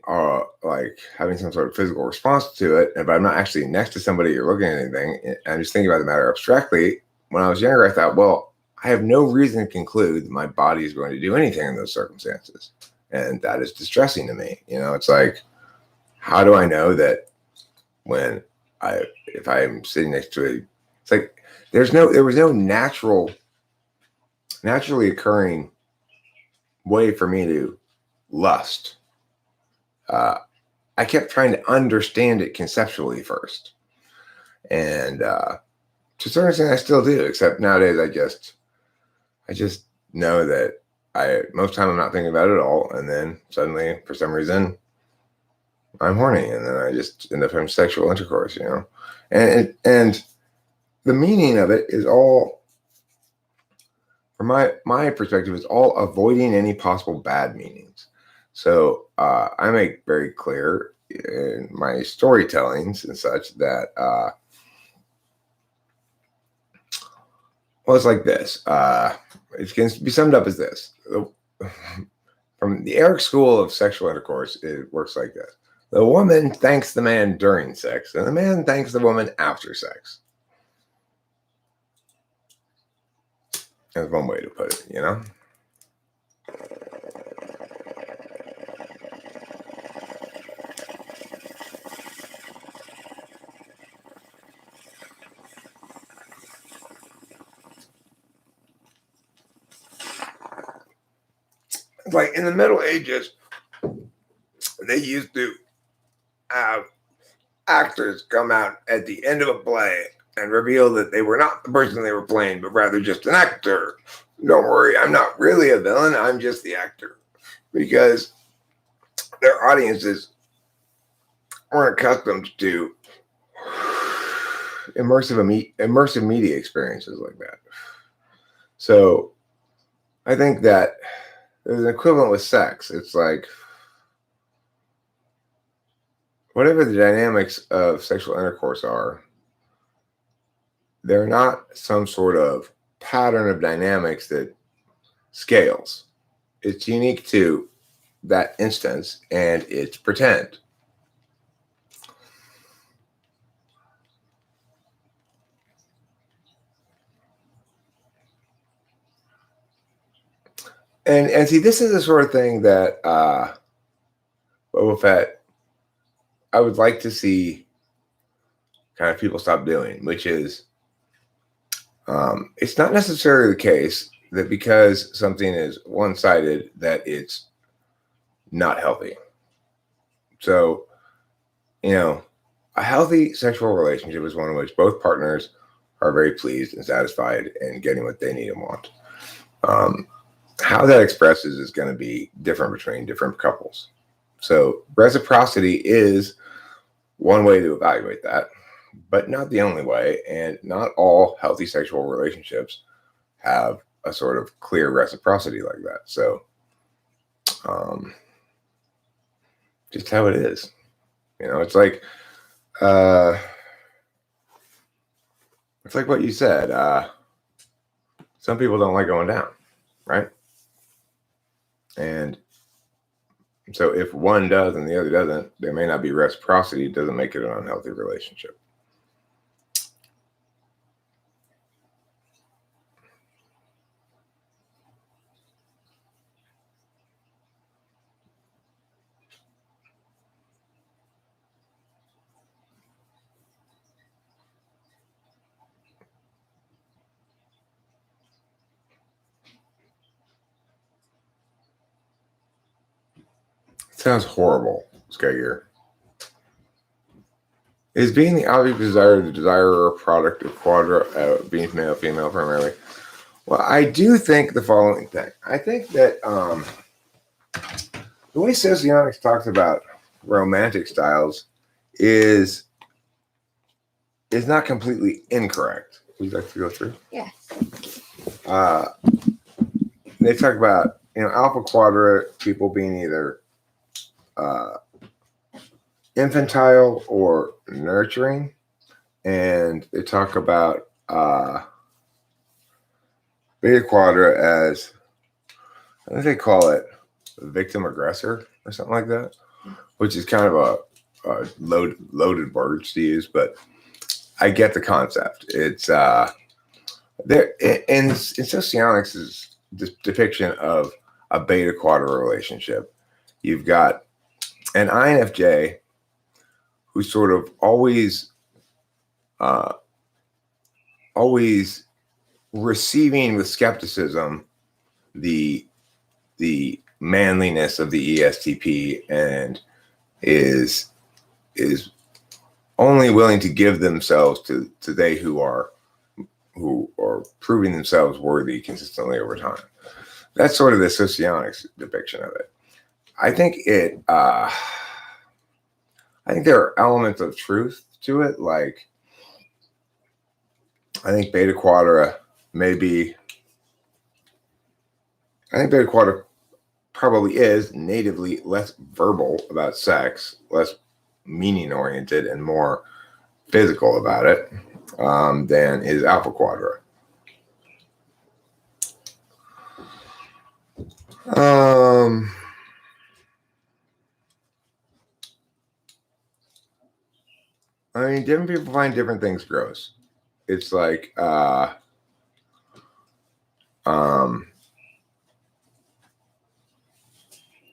like having some sort of physical response to it, but I'm not actually next to somebody or looking at anything. And I'm just thinking about the matter abstractly. When I was younger, I thought, well, I have no reason to conclude that my body is going to do anything in those circumstances, and that is distressing to me. It's like, how do I know that when if I'm sitting next to it's like there was no naturally occurring way for me to lust. I kept trying to understand it conceptually first, and to a certain extent, I still do. Except nowadays, I just know that most time I'm not thinking about it at all, and then suddenly, for some reason, I'm horny, and then I just end up having sexual intercourse. And the meaning of it is all, from my perspective, is all avoiding any possible bad meanings. So I make very clear in my storytellings and such that, well, it's like this. It can be summed up as this. From the Eric School of Sexual Intercourse, it works like this. The woman thanks the man during sex, and the man thanks the woman after sex. That's one way to put it, It's like in the Middle Ages, they used to have actors come out at the end of a play and reveal that they were not the person they were playing, but rather just an actor. Don't worry, I'm not really a villain, I'm just the actor. Because their audiences weren't accustomed to immersive media experiences like that. So I think that there's an equivalent with sex. It's like, whatever the dynamics of sexual intercourse are, they're not some sort of pattern of dynamics that scales. It's unique to that instance, and it's pretend. And see, this is the sort of thing that Boba Fett, I would like to see kind of people stop doing, which is, it's not necessarily the case that because something is one-sided that it's not healthy. So, a healthy sexual relationship is one in which both partners are very pleased and satisfied and getting what they need and want. How that expresses is going to be different between different couples. So reciprocity is one way to evaluate that, but not the only way. And not all healthy sexual relationships have a sort of clear reciprocity like that. So just how it is. It's like what you said. Some people don't like going down, right? And so if one does and the other doesn't, there may not be reciprocity. It doesn't make it an unhealthy relationship. Sounds horrible, Skygear. Is being the object of desire the desirer product of being male, female primarily? Well, I do think the following thing. I think that the way socionics talks about romantic styles is is not completely incorrect. Would you like to go through? Yeah. They talk about, alpha quadrant people being either infantile or nurturing. And they talk about beta quadra as, I think they call it victim aggressor or something like that, which is kind of a loaded words to use, but I get the concept. It's there in socionics is this depiction of a beta quadra relationship. You've got an INFJ who's sort of always receiving with skepticism the manliness of the ESTP, and is only willing to give themselves to they who are proving themselves worthy consistently over time. That's sort of the socionics depiction of it. I think there are elements of truth to it. Like, I think beta quadra probably is natively less verbal about sex, less meaning oriented, and more physical about it than is alpha quadra. I mean, different people find different things gross. It's like a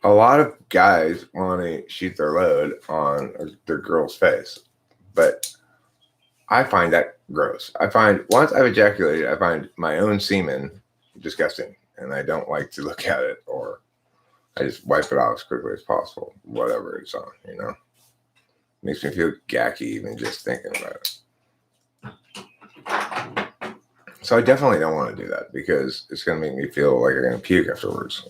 lot of guys want to shoot their load on their girl's face, but I find that gross. I find once I've ejaculated, I find my own semen disgusting, and I don't like to look at it, or I just wipe it off as quickly as possible, whatever it's on, Makes me feel gacky even just thinking about it. So I definitely don't want to do that because it's going to make me feel like I'm going to puke afterwards,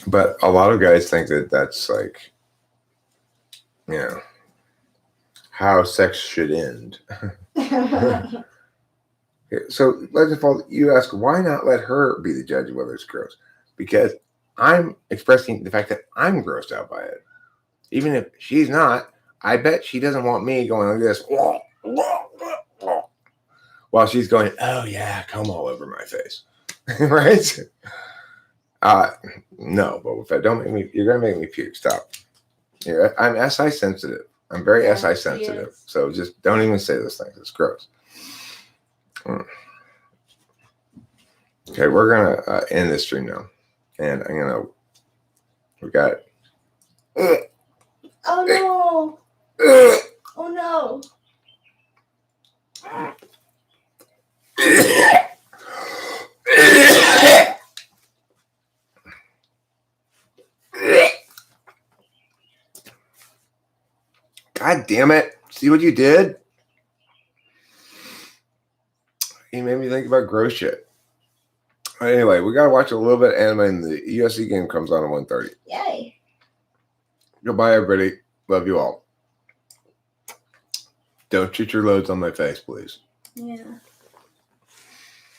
But a lot of guys think that that's like, how sex should end. So let's suppose you ask, why not let her be the judge of whether it's gross? Because I'm expressing the fact that I'm grossed out by it. Even if she's not, I bet she doesn't want me going like this while she's going, oh yeah, come all over my face. Right? No, but if I don't make me, you're gonna make me puke. Stop. I'm SI sensitive. I'm very SI sensitive. So just don't even say those things. It's gross. Okay, we're gonna end this stream now, and we got. Oh no! Oh no! God damn it. See what you did? You made me think about gross shit. Anyway, we gotta watch a little bit of anime, and the USC game comes on at 1:30. Yay! Goodbye, everybody. Love you all. Don't shoot your loads on my face, please. Yeah.